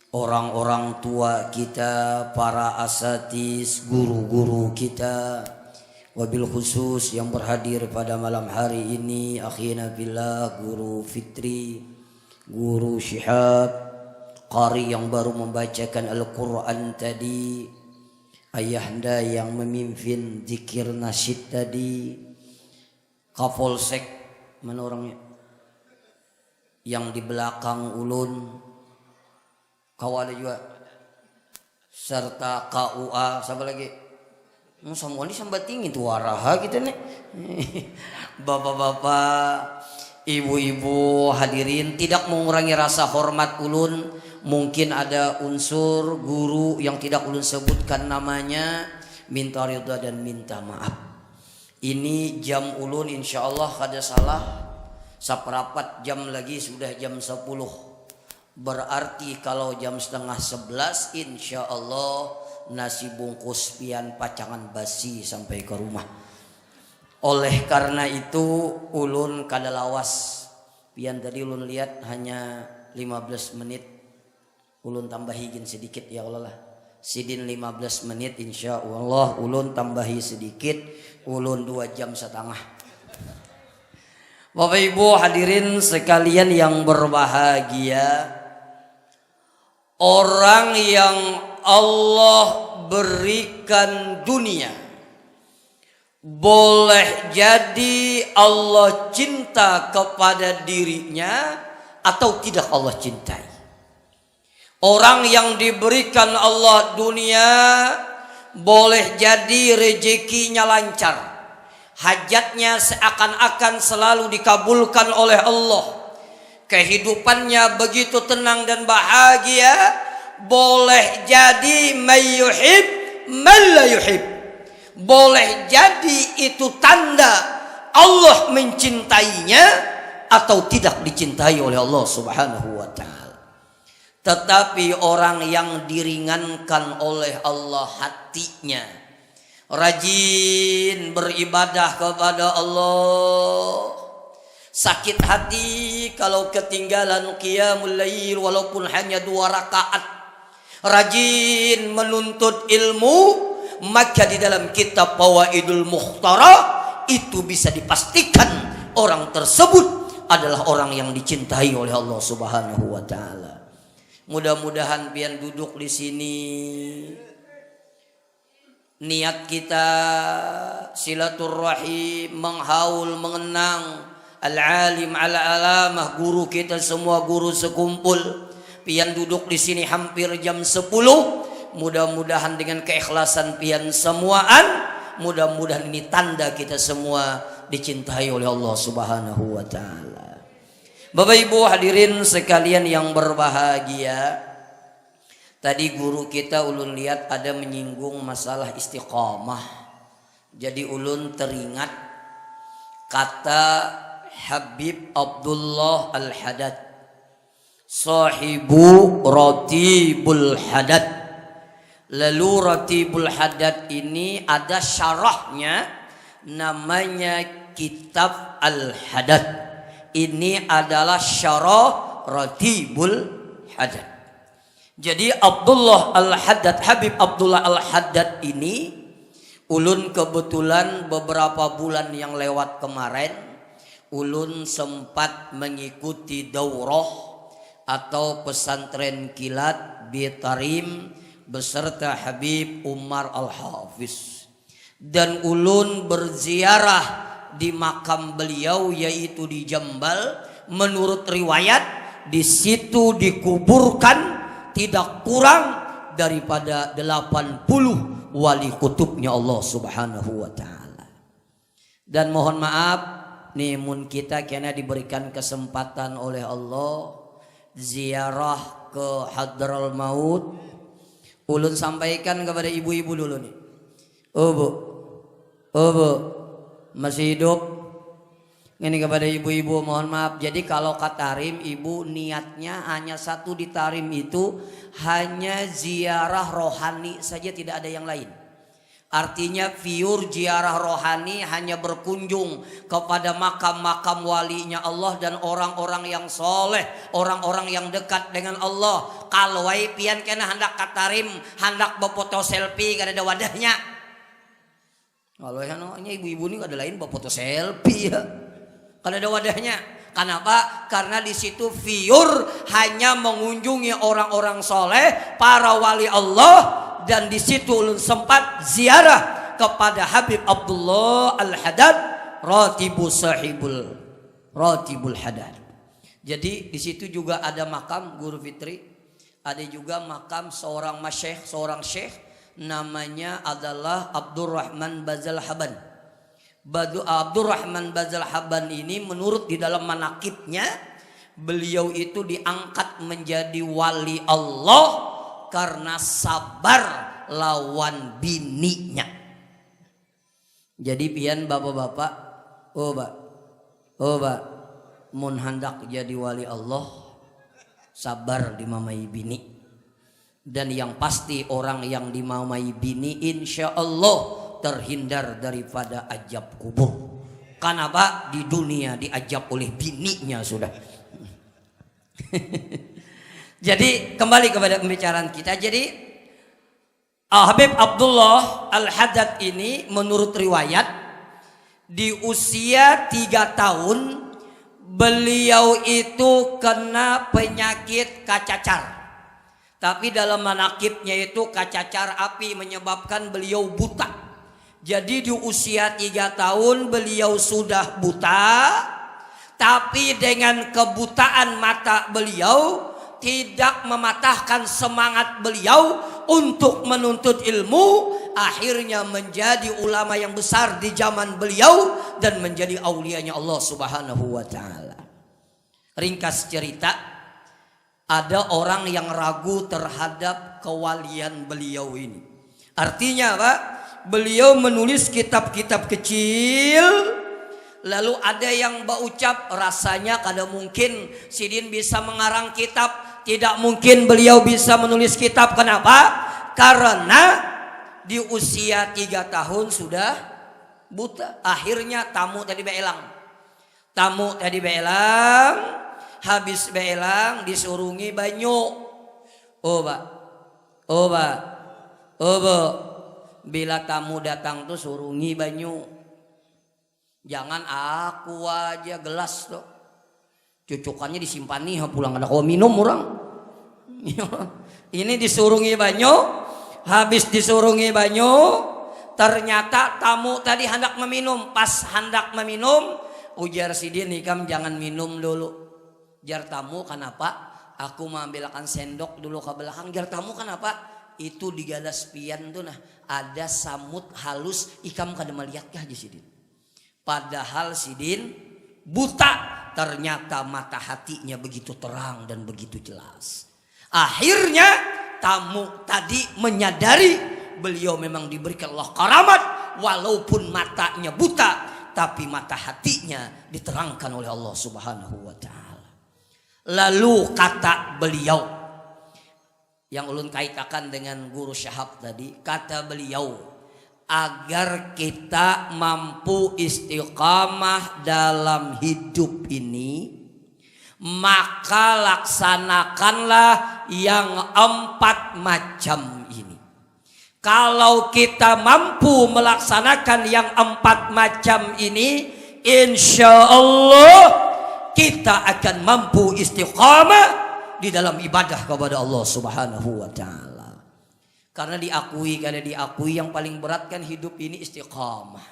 orang-orang tua kita, para asatiz, guru-guru kita, wabil khusus yang berhadir pada malam hari ini akhina billah Guru Fitri, Guru Syihab, qari yang baru membacakan Al-Quran tadi, ayahanda yang memimpin zikir nasyid tadi, Kapolsek mana orangnya yang di belakang ulun, kawal juga, serta KUA, siapa lagi? Semua ini sambat tinggi tuh waraha kita nih. Bapak-bapak, ibu-ibu hadirin, tidak mengurangi rasa hormat ulun. Mungkin ada unsur guru yang tidak ulun sebutkan namanya, minta ridha dan minta maaf. Ini jam ulun insyaallah kada salah saperapat jam lagi sudah jam 10. Berarti kalau jam setengah 11 insyaallah nasi bungkus pian pacangan basi sampai ke rumah. Oleh karena itu ulun kada lawas. Pian tadi ulun lihat hanya 15 menit. Ulun tambahin sedikit ya Allah lah. Sidin 15 menit insya Allah ulun tambahi sedikit. Ulun 2 jam setengah. Bapak Ibu hadirin sekalian yang berbahagia, orang yang Allah berikan dunia, boleh jadi Allah cinta kepada dirinya atau tidak Allah cintai. Orang yang diberikan Allah dunia boleh jadi rezekinya lancar, hajatnya seakan-akan selalu dikabulkan oleh Allah, kehidupannya begitu tenang dan bahagia. Boleh jadi mayyuhib man la yuhib, boleh jadi itu tanda Allah mencintainya atau tidak dicintai oleh Allah Subhanahu wa ta'ala. Tetapi orang yang diringankan oleh Allah hatinya, rajin beribadah kepada Allah, sakit hati kalau ketinggalan qiyamul lail walaupun hanya 2 rakaat, rajin menuntut ilmu, maka di dalam kitab Fawaidul Mukhtarah itu bisa dipastikan orang tersebut adalah orang yang dicintai oleh Allah Subhanahu wa ta'ala. Mudah-mudahan pian duduk di sini niat kita silaturahim, menghaul, mengenang al-alim ala alamah, guru kita semua, guru sekumpul. Pian duduk di sini hampir jam 10. Mudah-mudahan dengan keikhlasan pian semuaan, mudah-mudahan ini tanda kita semua dicintai oleh Allah Subhanahu wa ta'ala. Bapak Ibu hadirin sekalian yang berbahagia, tadi guru kita ulun lihat ada menyinggung masalah istiqamah. Jadi ulun teringat kata Habib Abdullah Al-Haddad, sahibu Ratibul Haddad. Lalu Ratibul Haddad ini ada syarahnya, namanya Kitab Al-Haddad. Ini adalah syarah Ratibul Haddad. Jadi Abdullah Al-Haddad, Habib Abdullah Al-Haddad ini ulun kebetulan beberapa bulan yang lewat kemarin ulun sempat mengikuti daurah atau pesantren kilat Bitarim beserta Habib Umar Al-Hafiz, dan ulun berziarah di makam beliau yaitu di Jambal. Menurut riwayat di situ dikuburkan tidak kurang daripada 80 wali kutubnya Allah Subhanahu wa ta'ala. Dan mohon maaf nih mun kita kena diberikan kesempatan oleh Allah ziarah ke Hadral Maut, ulun sampaikan kepada ibu-ibu dulu nih. Bu masih hidup? Ini kepada ibu-ibu mohon maaf. Jadi kalau katarim ibu niatnya hanya satu di tarim itu hanya ziarah rohani saja, tidak ada yang lain. Artinya fiur ziarah rohani hanya berkunjung kepada makam-makam walinya Allah dan orang-orang yang soleh, orang-orang yang dekat dengan Allah. Kalau pian kena hendak katarim, hendak berfoto selfie kada ada wadahnya. Kalau ibu-ibu ini kada lain berfoto selfie ya. Kada ada wadahnya. Kenapa? Karena di situ fiur hanya mengunjungi orang-orang soleh, para wali Allah. Dan di situ ulun sempat ziarah kepada Habib Abdullah Al-Haddad, Ratibul Haddad. Jadi di situ juga ada makam Guru Fitri, ada juga makam seorang masyayikh, seorang syekh namanya adalah Abdurrahman Bazal Haban. Abdurrahman Bazal Haban ini menurut di dalam manakibnya, beliau itu diangkat menjadi wali Allah karena sabar lawan bininya. Jadi pian bapak-bapak, mun hendak jadi wali Allah, sabar dimamai bini. Dan yang pasti orang yang dimamai bini insya Allah terhindar daripada ajab kubur. Kenapa? Di dunia diajab oleh bininya sudah. Jadi kembali kepada pembicaraan kita. Jadi Habib Abdullah Al-Haddad ini menurut riwayat di usia 3 tahun beliau itu kena penyakit kacacar. Tapi dalam manakibnya itu kacacar api menyebabkan beliau buta. Jadi di usia 3 tahun beliau sudah buta. Tapi dengan kebutaan mata beliau tidak mematahkan semangat beliau untuk menuntut ilmu. Akhirnya menjadi ulama yang besar di zaman beliau dan menjadi aulianya Allah Subhanahu wa ta'ala. Ringkas cerita, ada orang yang ragu terhadap kewalian beliau ini. Artinya apa? Beliau menulis kitab-kitab kecil, lalu ada yang berucap rasanya kada mungkin Sidin bisa mengarang kitab. Tidak mungkin beliau bisa menulis kitab. Kenapa? Karena di usia 3 tahun sudah buta. Akhirnya tamu tadi beelang. Habis beelang disurungi banyu. Oba. Bila tamu datang tuh surungi banyu. Jangan aku aja gelas tuh. Cucukannya disimpani pulang ada kau minum orang. Ini disurungi banyu. Habis disurungi banyu, ternyata tamu tadi hendak meminum. Pas hendak meminum, ujar Sidin, ikam jangan minum dulu. Jar tamu, kenapa? Aku mengambilkan sendok dulu ke belakang. Jar tamu, kenapa? Itu di galas pian tuh nah ada samut halus, ikam kada melihat kah Sidin? Padahal Sidin buta. Ternyata mata hatinya begitu terang dan begitu jelas. Akhirnya tamu tadi menyadari beliau memang diberikan Allah karamat. Walaupun matanya buta, tapi mata hatinya diterangkan oleh Allah Subhanahu wa ta'ala. Lalu kata beliau, yang ulun kaitakan dengan guru Syahab tadi, kata beliau, agar kita mampu istiqamah dalam hidup ini, maka laksanakanlah yang 4 macam ini. Kalau kita mampu melaksanakan yang 4 macam ini, insya Allah kita akan mampu istiqamah di dalam ibadah kepada Allah Subhanahu wa ta'ala. Karena diakui yang paling berat kan hidup ini istiqamah.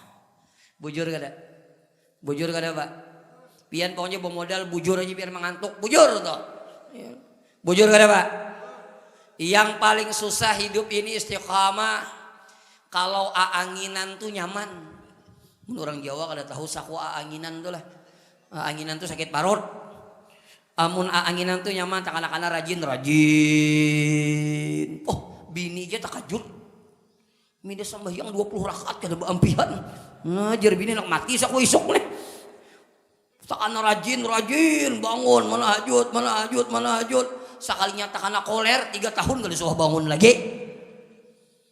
Bujur kada Pak? Pian pokoknya bermodal bujur aja biar mengantuk. Bujur toh. Bujur kada Pak? Yang paling susah hidup ini istiqamah. Kalau aanginan tuh nyaman. Orang Jawa kada tahu saku aanginan tuh lah. Aanginan tuh sakit parut. Amun aanginan tuh nyaman, tak anak-anak rajin. Bini aja takajud. Mida sembahyang 20 rakaat kada beampian. Ngajar bini nak mati saku isuk nih. Takana rajin bangun manahajud. Sakalinya takana koler 3 tahun kali suah bangun lagi.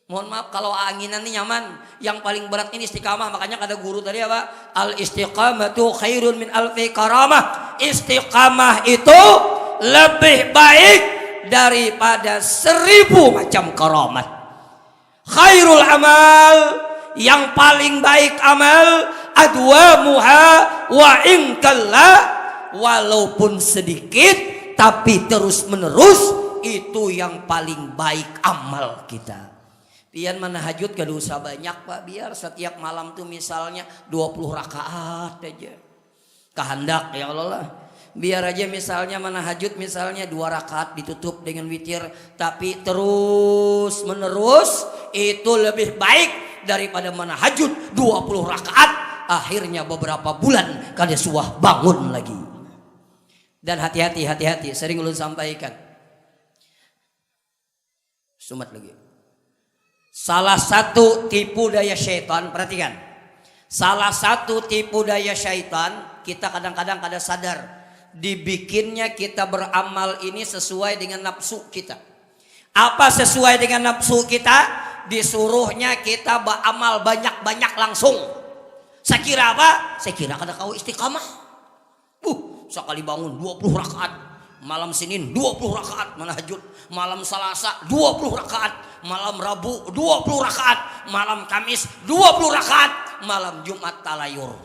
Mohon maaf kalau anginan ini nyaman. Yang paling berat ini istiqamah. Makanya kata guru tadi apa? Al istiqamatu khairun min alfi karamah. Istiqamah itu lebih baik daripada 1000 macam karamat. Khairul amal, yang paling baik amal, adwamuha wa in kalla, walaupun sedikit tapi terus menerus, itu yang paling baik amal kita. Pian manahajud gak usah banyak Pak, biar setiap malam tuh misalnya 20 rakaat aja. Kehendak ya Allah lah. Biar aja misalnya manahajud misalnya 2 rakaat ditutup dengan witir, tapi terus menerus itu lebih baik daripada manahajud 20 rakaat akhirnya beberapa bulan kada suah bangun lagi. Dan hati-hati sering ulun sampaikan. Sumat lagi. Salah satu tipu daya syaitan, perhatikan. Salah satu tipu daya syaitan, kita kadang-kadang kada sadar. Dibikinnya kita beramal ini sesuai dengan nafsu kita. Apa sesuai dengan nafsu kita? Disuruhnya kita beramal banyak-banyak langsung. Saya kira apa? Saya kira kada kau istiqamah. Sekali bangun 20 rakaat. Malam Senin 20 rakaat manahajud. Malam Selasa 20 rakaat. Malam Rabu 20 rakaat. Malam Kamis 20 rakaat. Malam Jumat talayur.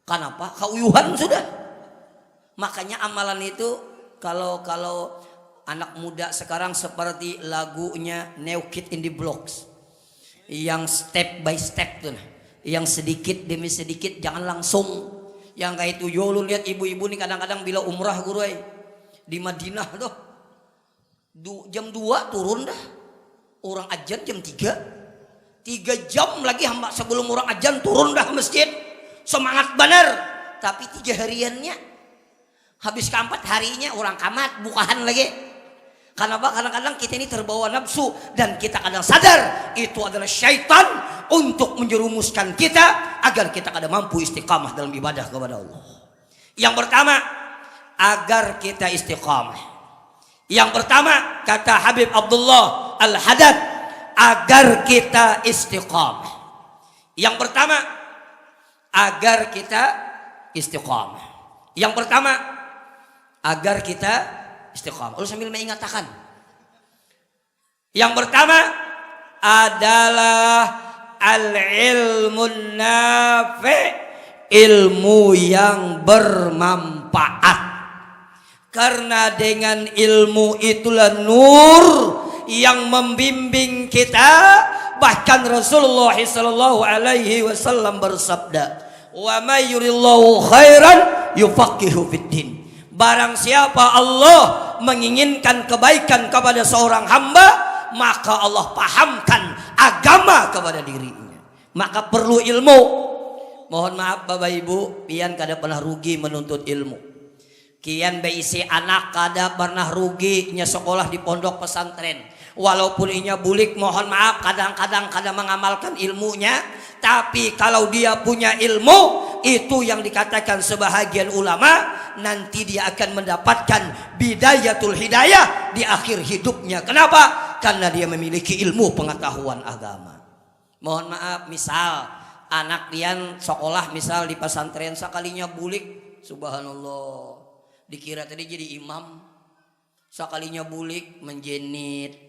Kenapa? Kauyuhan sudah. Makanya amalan itu kalau anak muda sekarang seperti lagunya New Kid in the Blocks. Yang step by step tuh. Yang sedikit demi sedikit, jangan langsung. Yang kayak itu yo lu lihat ibu-ibu nih kadang-kadang bila umrah guru di Madinah tuh. Jam 2 turun dah. Orang ajan jam 3. 3 jam lagi hamba sebelum orang ajan turun dah masjid. Semangat bener. Tapi 3 hariannya habis keempat harinya orang kamat bukahan lagi. Karena kadang-kadang kita ini terbawa nafsu dan kita kadang sadar itu adalah syaitan untuk menjerumuskan kita agar kita kada mampu istiqamah dalam ibadah kepada Allah. Yang pertama, agar kita istiqamah. Yang pertama kata Habib Abdullah Al-Haddad, agar kita istiqamah. Yang pertama, agar kita istiqamah. Yang pertama, agar kita istiqamah. Lalu sambil mengatakan, yang pertama adalah al-ilmun nafi', ilmu yang bermanfaat. Karena dengan ilmu itulah nur yang membimbing kita. Bahkan Rasulullah sallallahu alaihi wasallam bersabda, "Wa may yuridillahu khairan yufaqihu fiddin." Barang siapa Allah menginginkan kebaikan kepada seorang hamba, maka Allah pahamkan agama kepada dirinya. Maka perlu ilmu. Mohon maaf Bapak Ibu, pian kada pernah rugi menuntut ilmu. Kian beisi anak kada pernah rugi nya sekolah di pondok pesantren. Walaupun inya bulik, mohon maaf kadang-kadang kada mengamalkan ilmunya, tapi kalau dia punya ilmu, itu yang dikatakan sebahagian ulama, nanti dia akan mendapatkan bidayatul hidayah di akhir hidupnya. Kenapa? Karena dia memiliki ilmu pengetahuan agama. Mohon maaf, misal anak pian sekolah misal di pesantren, sekalinya bulik, subhanallah, dikira tadi jadi imam, sekalinya bulik menjenit.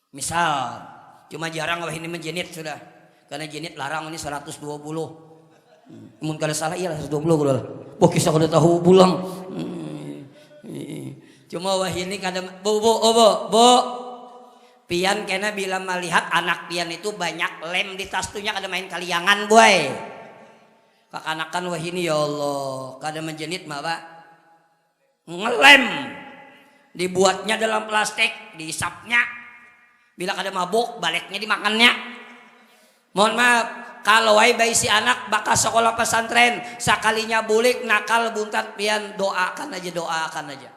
Misal, cuma jarang wah ini menjenit sudah. Karena jenit larang ini 120. Mun kalau salah iya 120 gula. Boh kisah kada tahu pulang. Cuma wah ini kada bo. Pian kena bila melihat anak pian itu banyak lem di tas tuhnya kada main kaliangan boy. Kakanakan wah ini ya Allah, kada menjenit mah Pak. Ngelem. Dibuatnya dalam plastik, diisapnya. Bila kada mabuk, baliknya dimakannya. Mohon maaf, kalau wae si anak bakal sekolah pesantren, sekalinya bulik nakal buntat pian, doakan aja.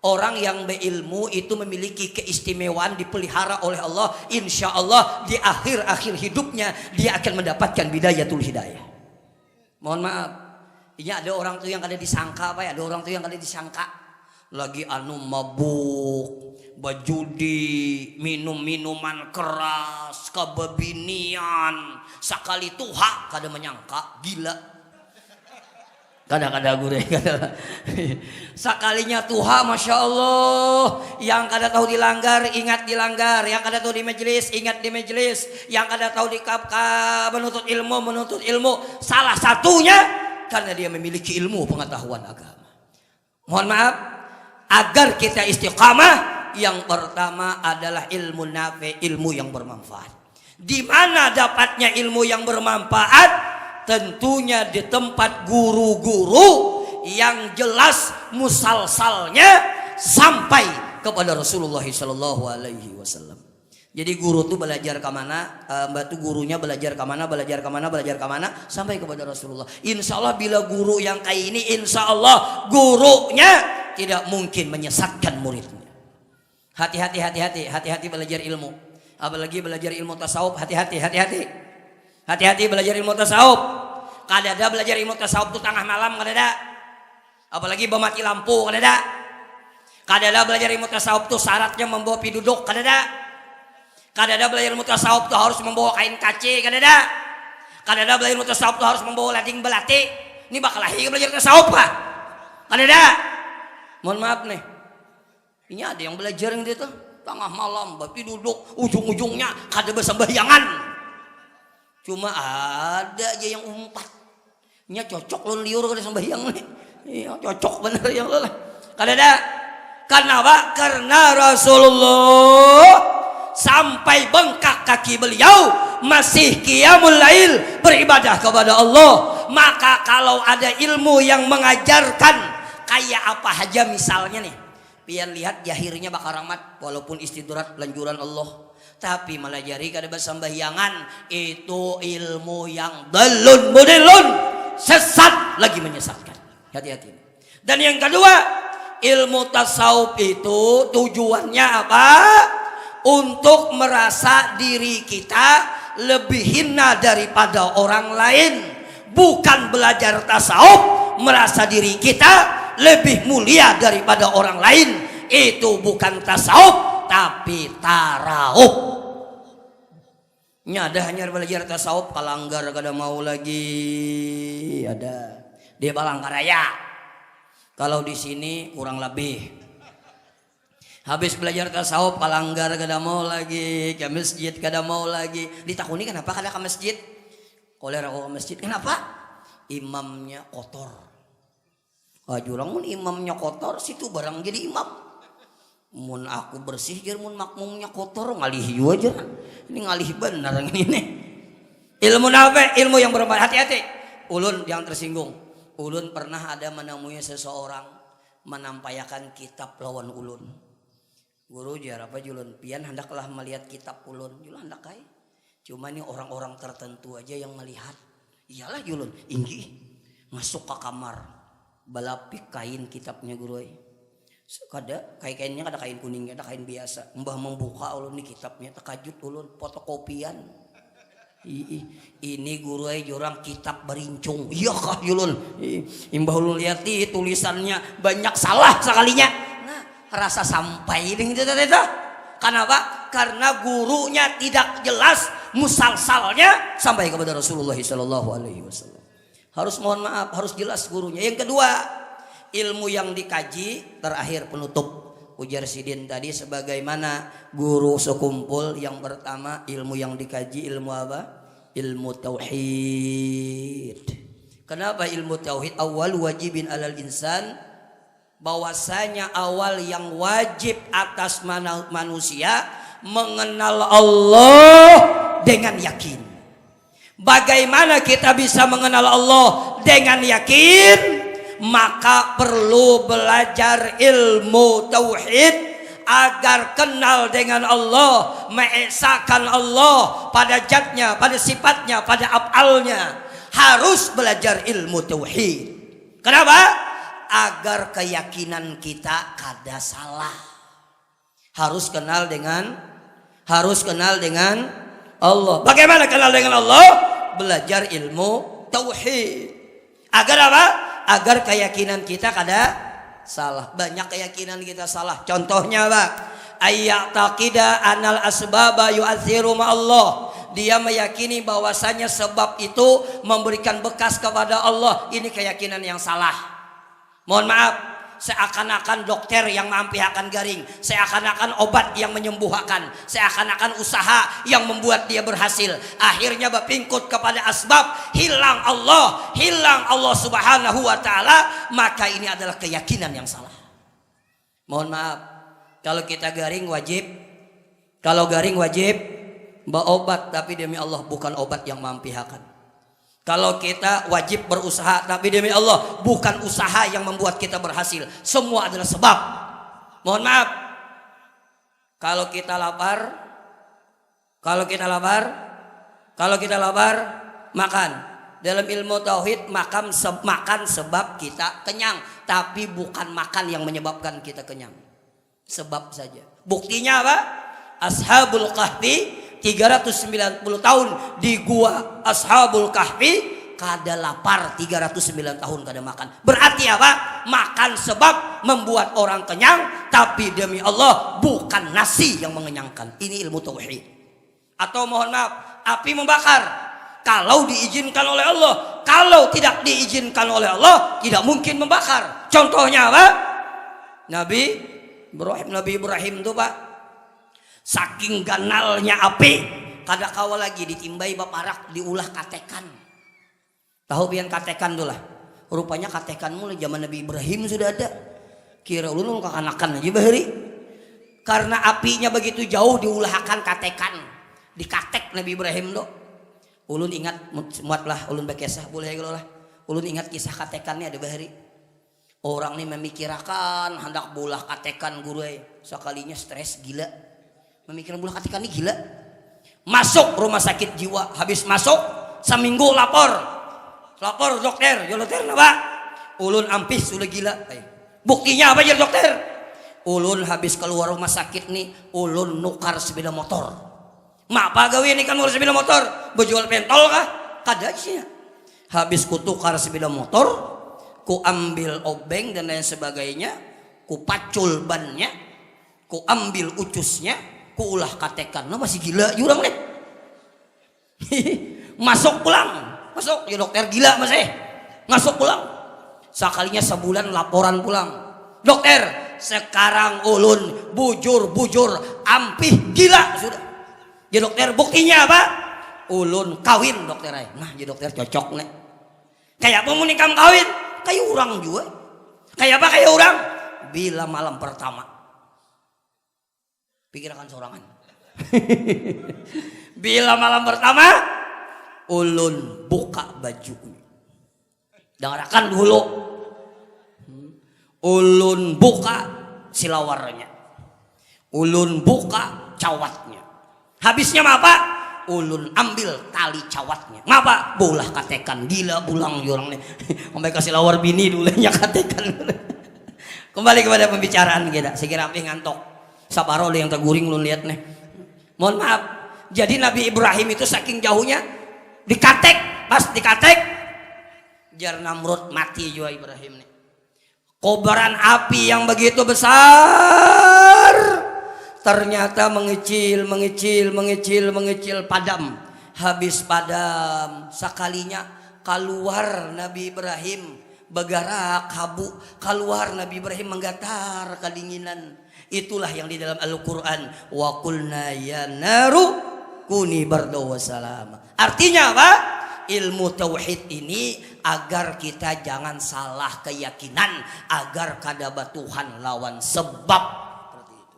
Orang yang berilmu itu memiliki keistimewaan, dipelihara oleh Allah. Insya Allah di akhir hidupnya dia akan mendapatkan bidayatul hidayah. Mohon maaf, Iya ada orang tuh yang kada disangka apa ya? Ada orang tuh yang kada disangka lagi anu mabuk, bajudi, minum minuman keras, kebabinian, sakali tuha kada menyangka gila. Kada gure kada. Sakalinya tuha masya Allah, yang kada tahu dilanggar ingat dilanggar, yang kada tahu di majelis ingat di majelis, yang kada tahu di menuntut ilmu. Salah satunya karena dia memiliki ilmu pengetahuan agama. Mohon maaf, agar kita istiqamah, yang pertama adalah ilmu nafi, ilmu yang bermanfaat. Di mana dapatnya ilmu yang bermanfaat? Tentunya di tempat guru-guru yang jelas musalsalnya sampai kepada Rasulullah Sallallahu Alaihi Wasallam. Jadi guru tuh belajar ke mana, mbak tuh gurunya belajar ke mana, belajar ke mana sampai kepada Rasulullah. Insya Allah bila guru yang kayak ini, insya Allah gurunya tidak mungkin menyesatkan muridnya. Hati-hati belajar ilmu. Apalagi belajar ilmu tasawuf, hati-hati belajar ilmu tasawuf. Kadada belajar ilmu tasawuf tuh tengah malam kadada. Apalagi mati lampu kadada. Kadada belajar ilmu tasawuf tuh syaratnya membawa piduduk kadada. Kadada belajar ilmu tasawuf tuh harus membawa kain kaci kadada. Kadada belajar ilmu tasawuf tuh harus membawa lading belati. Ini bakal lahir belajar tasawuf Pak. Kadada. Mohon maaf nih. Ini ada yang belajar yang gitu tengah malam bapi duduk ujung-ujungnya kada bersembahyangan. Cuma ada aja yang umpat. Nya cocok lon liur kada sembahyang nih. Iya cocok bener yang lo lah. Kadada. Kenapa? Karena Rasulullah sampai bengkak kaki beliau masih qiyamul lail beribadah kepada Allah. Maka kalau ada ilmu yang mengajarkan kayak apa aja misalnya nih, pian lihat jahirnya bakal rahmat walaupun istidrat lanjuran Allah, tapi melajari kada bersembahyangan itu ilmu yang dalun mudilun, sesat lagi menyesatkan. Hati-hati. Dan yang kedua, ilmu tasawuf itu tujuannya apa? Untuk merasa diri kita lebih hina daripada orang lain. Bukan belajar tasawuf merasa diri kita lebih mulia daripada orang lain. Itu bukan tasawuf tapi tarawuf. Ada hanya belajar tasawuf Palanggar kada mau lagi ada di Palangkaraya. Kalau di sini kurang lebih. Habis belajar tasawuf Palanggar kada mau lagi, ke masjid kada mau lagi. Ditakuni kenapa kada ke masjid? Kolera ke masjid kenapa? Imamnya kotor. Jurang mun imamnya kotor situ barang jadi imam. Mun aku bersih jar mun makmumnya kotor ngalih aja. Ini ngalih benar ini nih. Ilmu apa? Ilmu yang bermanfaat. Hati-hati. Ulun yang tersinggung. Ulun pernah ada menemui seseorang menampaikan kitab lawan ulun. Guru jar apa julun pian hendaklah melihat kitab ulun. Julun hendak kai. Cuma ini orang-orang tertentu aja yang melihat. Iyalah julun inggi masuk ke kamar balapik kain kitabnya guru. Kada kainnya kada kain kuning, kada kain biasa. Mbah membuka ulun nih kitabnya terkajut ulun fotokopian. Ini guru jurang kitab berincung. Iya kah julun? Imbah ulun lihat tulisannya banyak salah sekalinya. Nah, rasa sampai dengan itu. Kenapa? Karena gurunya tidak jelas musalsalnya sampai kepada Rasulullah Sallallahu Alaihi Wasallam. Harus mohon maaf, harus jelas gurunya. Yang kedua, ilmu yang dikaji terakhir penutup. Ujar Sidin tadi sebagaimana guru sekumpul. Yang pertama ilmu yang dikaji ilmu apa? Ilmu tauhid. Kenapa ilmu tauhid? Awal wajibin alal insan, bahwasanya awal yang wajib atas manusia mengenal Allah dengan yakin. Bagaimana kita bisa mengenal Allah dengan yakin? Maka perlu belajar ilmu tauhid agar kenal dengan Allah, mengesahkan Allah pada zatnya, pada sifatnya, pada af'alnya. Harus belajar ilmu tauhid. Kenapa? Agar keyakinan kita kada salah. Harus kenal dengan Allah. Bagaimana kenal dengan Allah? Belajar ilmu tauhid. Agar apa? Agar keyakinan kita kada salah. Banyak keyakinan kita salah. Contohnya Pak, ayyaqida anal asbaba yu'athiru ma'allah. Dia meyakini bahwasanya sebab itu memberikan bekas kepada Allah. Ini keyakinan yang salah. Mohon maaf, seakan-akan dokter yang mempihakan garing, seakan-akan obat yang menyembuhkan, seakan-akan usaha yang membuat dia berhasil. Akhirnya berpingkut kepada asbab, hilang Allah Subhanahu wa taala, maka ini adalah keyakinan yang salah. Mohon maaf, kalau kita garing wajib, berobat, tapi demi Allah bukan obat yang mempihakan. Kalau kita wajib berusaha, tapi demi Allah bukan usaha yang membuat kita berhasil. Semua adalah sebab. Mohon maaf, kalau kita lapar, makan. Dalam ilmu tauhid makan sebab kita kenyang, tapi bukan makan yang menyebabkan kita kenyang. Sebab saja. Buktinya apa? Ashabul Kahfi 390 tahun di gua Ashabul Kahfi kada lapar, 309 tahun kada makan. Berarti apa? Makan sebab membuat orang kenyang, tapi demi Allah bukan nasi yang mengenyangkan. Ini ilmu tauhid. Atau mohon maaf, api membakar kalau diizinkan oleh Allah. Kalau tidak diizinkan oleh Allah tidak mungkin membakar. Contohnya apa? Nabi Ibrahim itu Pak, saking ganalnya api, kada kawa lagi ditimbai baparak, diulah katekan. Tahu pian katekan tuh lah. Rupanya katekan mulai zaman Nabi Ibrahim sudah ada. Kira ulun kakanakan aja bahari. Karena apinya begitu jauh diulahkan katekan. Dikatek Nabi Ibrahim tuh. Ulun ingat muatlah ulun bekesah boleh kalau lah. Ulun ingat kisah katekannya ada bahari. Orang nih memikirkan hendak bulah katekan guru sekalinya stres gila. Memikirkan bulah katekan ini gila. Masuk rumah sakit jiwa, habis masuk seminggu lapor dokter, ya dokter apa? Ulun ampis sudah gila. Buktinya apa ya dokter? Ulun habis keluar rumah sakit nih, ulun nukar sepeda motor. Mapa gawe nih kan nukar sepeda motor? Berjual pentol kah? Kada sih. Habis kutukar sepeda motor, ku ambil obeng dan lain sebagainya, ku pacul bannya, ku ambil ucusnya, ku ulah katekan. Nah masih gila jurang nih. Masuk pulang. Masuk ya dokter gila masih. Masuk pulang. Sekalinya sebulan laporan pulang. Dokter, sekarang ulun bujur ampih gila sudah. Ya dokter buktinya apa? Ulun kawin dokter ay. Nah ya dokter cocok nih. Kayak apa mau nikah kawin? Kayak orang juga. Kayak apa kayak orang? Bila malam pertama. Pikirkan sorangan. Bila malam pertama ulun buka baju. Dengarkan dulu. Ulun buka silawarnya. Ulun buka cawatnya. Habisnya apa? Ulun ambil tali cawatnya. Ngapa? Bolah katekan gila pulang jorang nih. Sampai kasih lawar bini dulunya katekan. Kembali kepada pembicaraan kita. Sekira api ngantok. Saparo yang terguring lu lihat nih. Mohon maaf. Jadi Nabi Ibrahim itu saking jauhnya dikatek, pas dikatek jar Namrud mati juga Ibrahim nih. Kobaran api yang begitu besar ternyata mengecil padam. Habis padam sekalinya keluar Nabi Ibrahim bergerak habu, keluar Nabi Ibrahim menggatar kedinginan. Itulah yang di dalam Al-Quran wa qulna ya naru kuni barda wa salam. Artinya apa? Ilmu tauhid ini agar kita jangan salah keyakinan, agar kada batuhan lawan sebab. Seperti itu.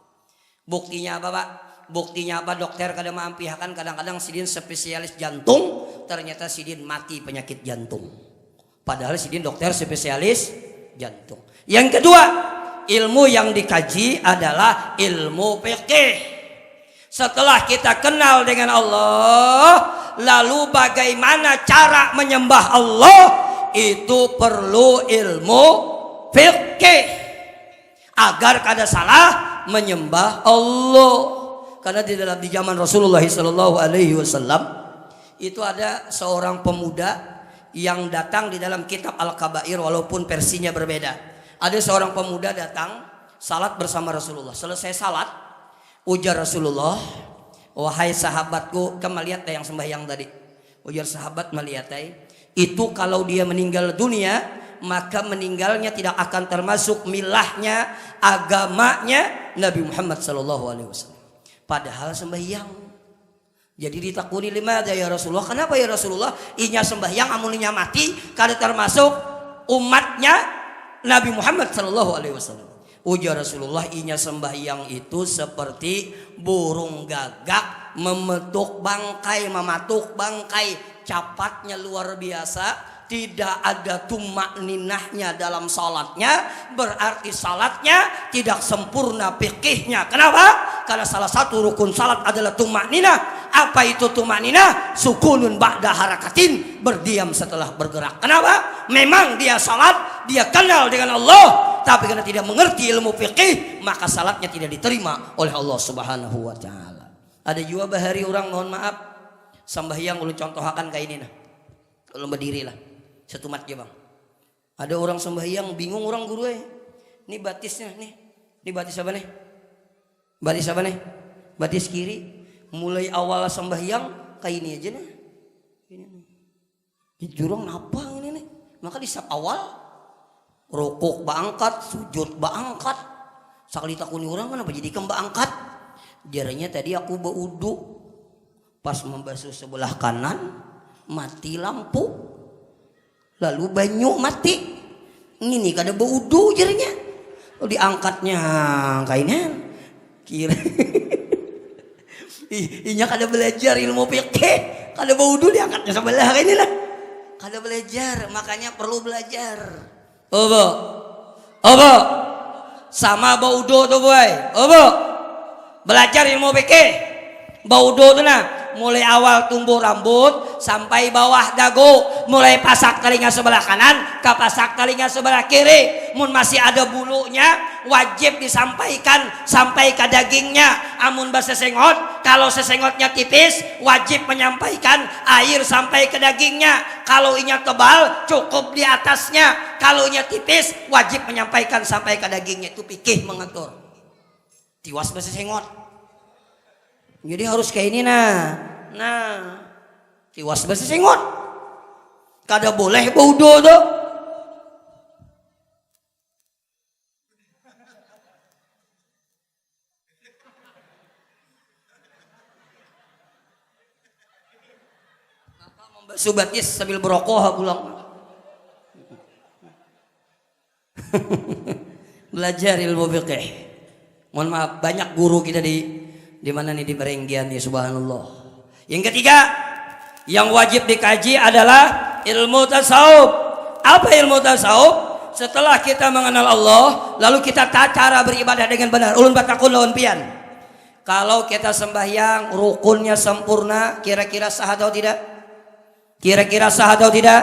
Buktinya apa Pak? Buktinya apa? Dokter kada mampihakan, kadang-kadang sidin spesialis jantung, ternyata sidin mati penyakit jantung. Padahal sidin dokter spesialis jantung. Yang kedua, ilmu yang dikaji adalah ilmu fikih. Setelah kita kenal dengan Allah, lalu bagaimana cara menyembah Allah, itu perlu ilmu fikih agar kada salah menyembah Allah. Karena di zaman Rasulullah SAW itu ada seorang pemuda yang datang di dalam kitab Al-Kabair walaupun versinya berbeda. Ada seorang pemuda datang salat bersama Rasulullah. Selesai salat, ujar Rasulullah, wahai sahabatku, kamu lihat yang sembahyang tadi. Ujar sahabat melihat itu kalau dia meninggal dunia, maka meninggalnya tidak akan termasuk milahnya, agamanya Nabi Muhammad SAW. Padahal sembahyang. Jadi ditakuni lima ya Rasulullah. Kenapa ya Rasulullah? Inya sembahyang amuninya mati, kada termasuk umatnya Nabi Muhammad SAW. Ujar Rasulullah, inya sembahyang itu seperti burung gagak mematuk bangkai, capatnya luar biasa. Tidak ada tumak ninahnya dalam salatnya, berarti salatnya tidak sempurna fikihnya. Kenapa? Karena salah satu rukun salat adalah tumak ninah. Apa itu tumak ninah? Sukunun ba'da harakatin, berdiam setelah bergerak. Kenapa? Memang dia salat, dia kenal dengan Allah, tapi karena tidak mengerti ilmu fikih, maka salatnya tidak diterima oleh Allah Subhanahu wa taala. Ada juga bahari orang, mohon maaf, sembahyang ulun contohakan kayak ini nah. Ulun berdiri lah. Satu mat ya bang. Ada orang sembahyang bingung orang guru ini batisnya nih. Ini batis apa nih? Batis apa nih? Batis kiri. Mulai awal sembahyang kayak ini aja nih. Ini jurang apa ini nih? Maka di sab awal rukuk baangkat, sujud baangkat. Sakali takuni orang kenapa jadi baangkat? Jaranya tadi aku berwudu pas membasuh sebelah kanan mati lampu. Lalu banyu mati. Ini kada berwudu jarinya. Diangkatnya kainnya kira. Inya kada belajar ilmu fikih, kada berwudu diangkatnya sebelah kayak ini lah. Kada belajar, makanya perlu belajar. Obo. Sama berwudu tuh boy. Obo. Belajar ilmu fikih. Berwudu tuh nah. Mulai awal tumbuh rambut sampai bawah dagu, mulai pasak telinga sebelah kanan ke pasak telinga sebelah kiri. Mun masih ada bulunya wajib disampaikan sampai ke dagingnya. Amun bersesengot, kalau sesengotnya tipis wajib menyampaikan air sampai ke dagingnya. Kalau inya tebal cukup di atasnya. Kalau inya tipis wajib menyampaikan sampai ke dagingnya. Itu fikih mengatur. Tiwas bersesengot. Jadi harus kayak ini nah. Tiwas bersesengot. Kada boleh baudo tuh. Maka membasuh batis sambil berokok pulang. Belajar ilmu fikih. Mohon maaf, banyak guru kita di mana nih di Berenggian nih, subhanallah. Yang ketiga yang wajib dikaji adalah ilmu tasawuf. Apa ilmu tasawuf? Setelah kita mengenal Allah, lalu kita tahu cara beribadah dengan benar. Ulun batakun lawan pian. Kalau kita sembahyang rukunnya sempurna, kira-kira sah atau tidak? Kira-kira sah atau tidak?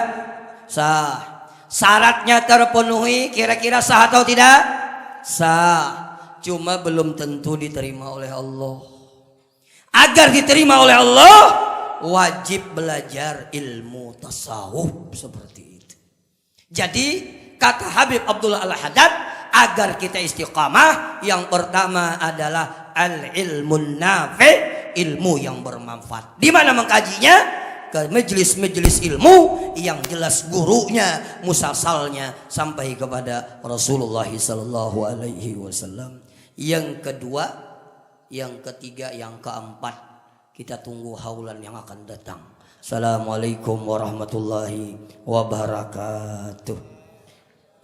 Sah. Syaratnya terpenuhi, kira-kira sah atau tidak? Sah. Cuma belum tentu diterima oleh Allah. Agar diterima oleh Allah, wajib belajar ilmu tasawuf seperti itu. Jadi kata Habib Abdullah Al-Haddad, agar kita istiqamah, yang pertama adalah al-ilmun nafi', ilmu yang bermanfaat. Di mana mengkajinya? Ke majelis-majelis ilmu yang jelas gurunya, musalsalnya sampai kepada Rasulullah sallallahu alaihi wasallam. Yang kedua, yang ketiga, yang keempat, kita tunggu haulan yang akan datang. Assalamualaikum warahmatullahi wabarakatuh.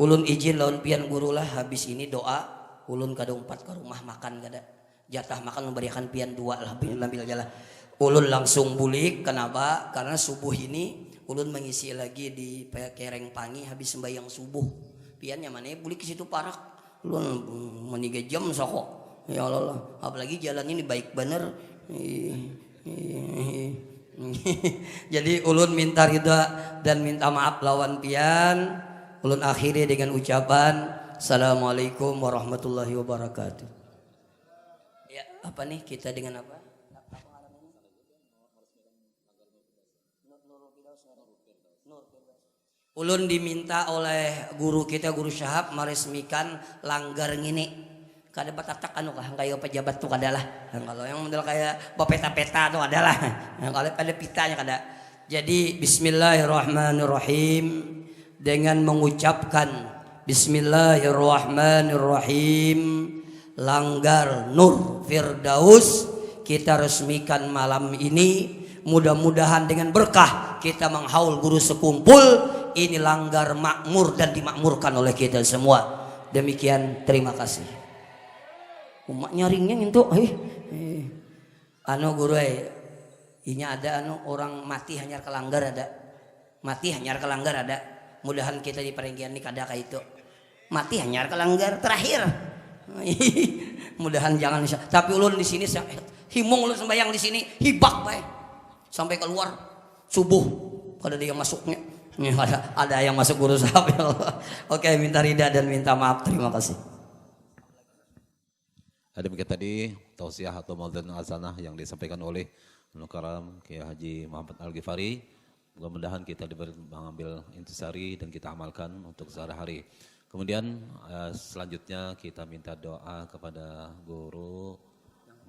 Ulun izin lawan pian guru lah, habis ini doa ulun kada umpat ke rumah makan kada. Jatah makan memberikan pian dua lah, ambil aja lah. Ulun langsung bulik. Kenapa? Karena subuh ini ulun mengisi lagi di Kereng Pangi habis sembahyang subuh. Piannya mana bulik ke situ parak. Ulun meniga jam soko. Ya Allah, apalagi jalan ini baik bener. Jadi ulun minta ridha dan minta maaf lawan pian. Ulun akhiri dengan ucapan Assalamualaikum warahmatullahi wabarakatuh. Ya, apa nih kita dengan apa? Nur Ulun diminta oleh guru kita, Guru Syahab, meresmikan langgar ngini. Kada batatak anu kah kayak pejabat tuh kadalah. Kalau yang model kayak bapeta-peta tuh adalah. Kalau pada pitanya kada. Jadi bismillahirrahmanirrahim, dengan mengucapkan bismillahirrahmanirrahim, langgar Nur Firdaus kita resmikan malam ini. Mudah-mudahan dengan berkah kita menghaul guru sekumpul, ini langgar makmur dan dimakmurkan oleh kita semua. Demikian, terima kasih. Umak nyaringnya ngintu, anu guru inya ada anu orang mati hanyar ke langgar ada. Mati hanyar ke langgar ada. Mudahan kita di perenggian ini kada kayak itu. Mati hanyar ke langgar terakhir. Mudahan jangan. Tapi ulun di sini himung ulun sembayang di sini hibak bae. Sampai keluar subuh kada ada yang masuknya. Ada yang masuk guru Syahab. Oke, minta rida dan minta maaf. Terima kasih. Ada mungkin tadi tausiah atau maudhu'un hasanah yang disampaikan oleh Al Karam Kiai Haji Muhammad Al-Ghifari. Mudah-mudahan kita diberi mengambil intisari dan kita amalkan untuk sehari-hari. Kemudian selanjutnya kita minta doa kepada Guru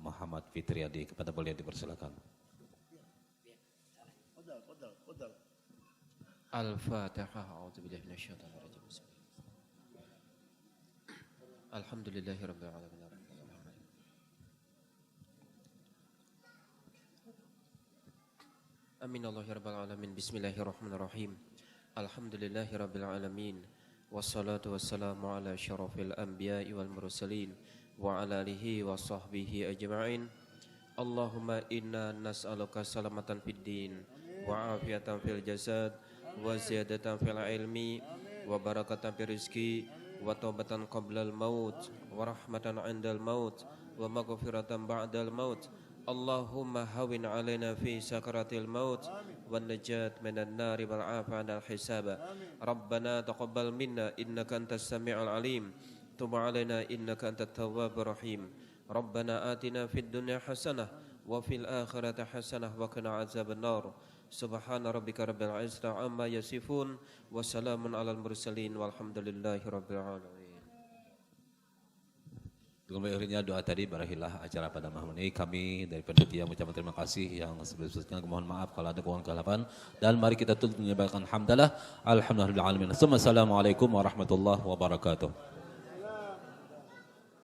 Muhammad Fitriadi. Kepada beliau dipersilakan. Al-Fatihah. A'udzubillahi minasyaitonir rajim. Alhamdulillahirabbil alamin. Aminallahirabbil alamin. Bismillahirrahmanirrahim. Alhamdulillahirabbil alamin. Wassalatu wassalamu ala syarafil anbiya'i wal mursalin wa ala alihi wa sahbihi ajma'in. Allahumma inna nas'aluka salamatan fid din wa afiatan fil jasad wa ziyadatan fil ilmi wa barakatan fil rizki wa taubatan qablal maut wa rahmatan 'indal maut wa maghfiratan ba'dal maut. Allahumma hawin 'alaina fi sakaratil maut wan najat minan nari wal 'afana al hisaba. Rabbana taqabbal minna innaka antas samiul alim. Tub 'alaina innaka antat tawwabur rahim. Rabbana atina fid dunya hasanah wa fil akhirati hasanah wa qina azabannar. Subhana rabbika rabbil izzati amma yasifun wa salamun alal mursalin walhamdulillahi rabbil alamin. Dengan akhirnya doa tadi berakhirlah acara pada malam ini. Kami dari panitia mengucapkan terima kasih yang sebesar-besarnya. Mohon maaf kalau ada kekurangan kehilafan. Dan mari kita tutup menyebarkan hamdalah. Alhamdulillahirabbil alamin. Assalamualaikum warahmatullahi wabarakatuh.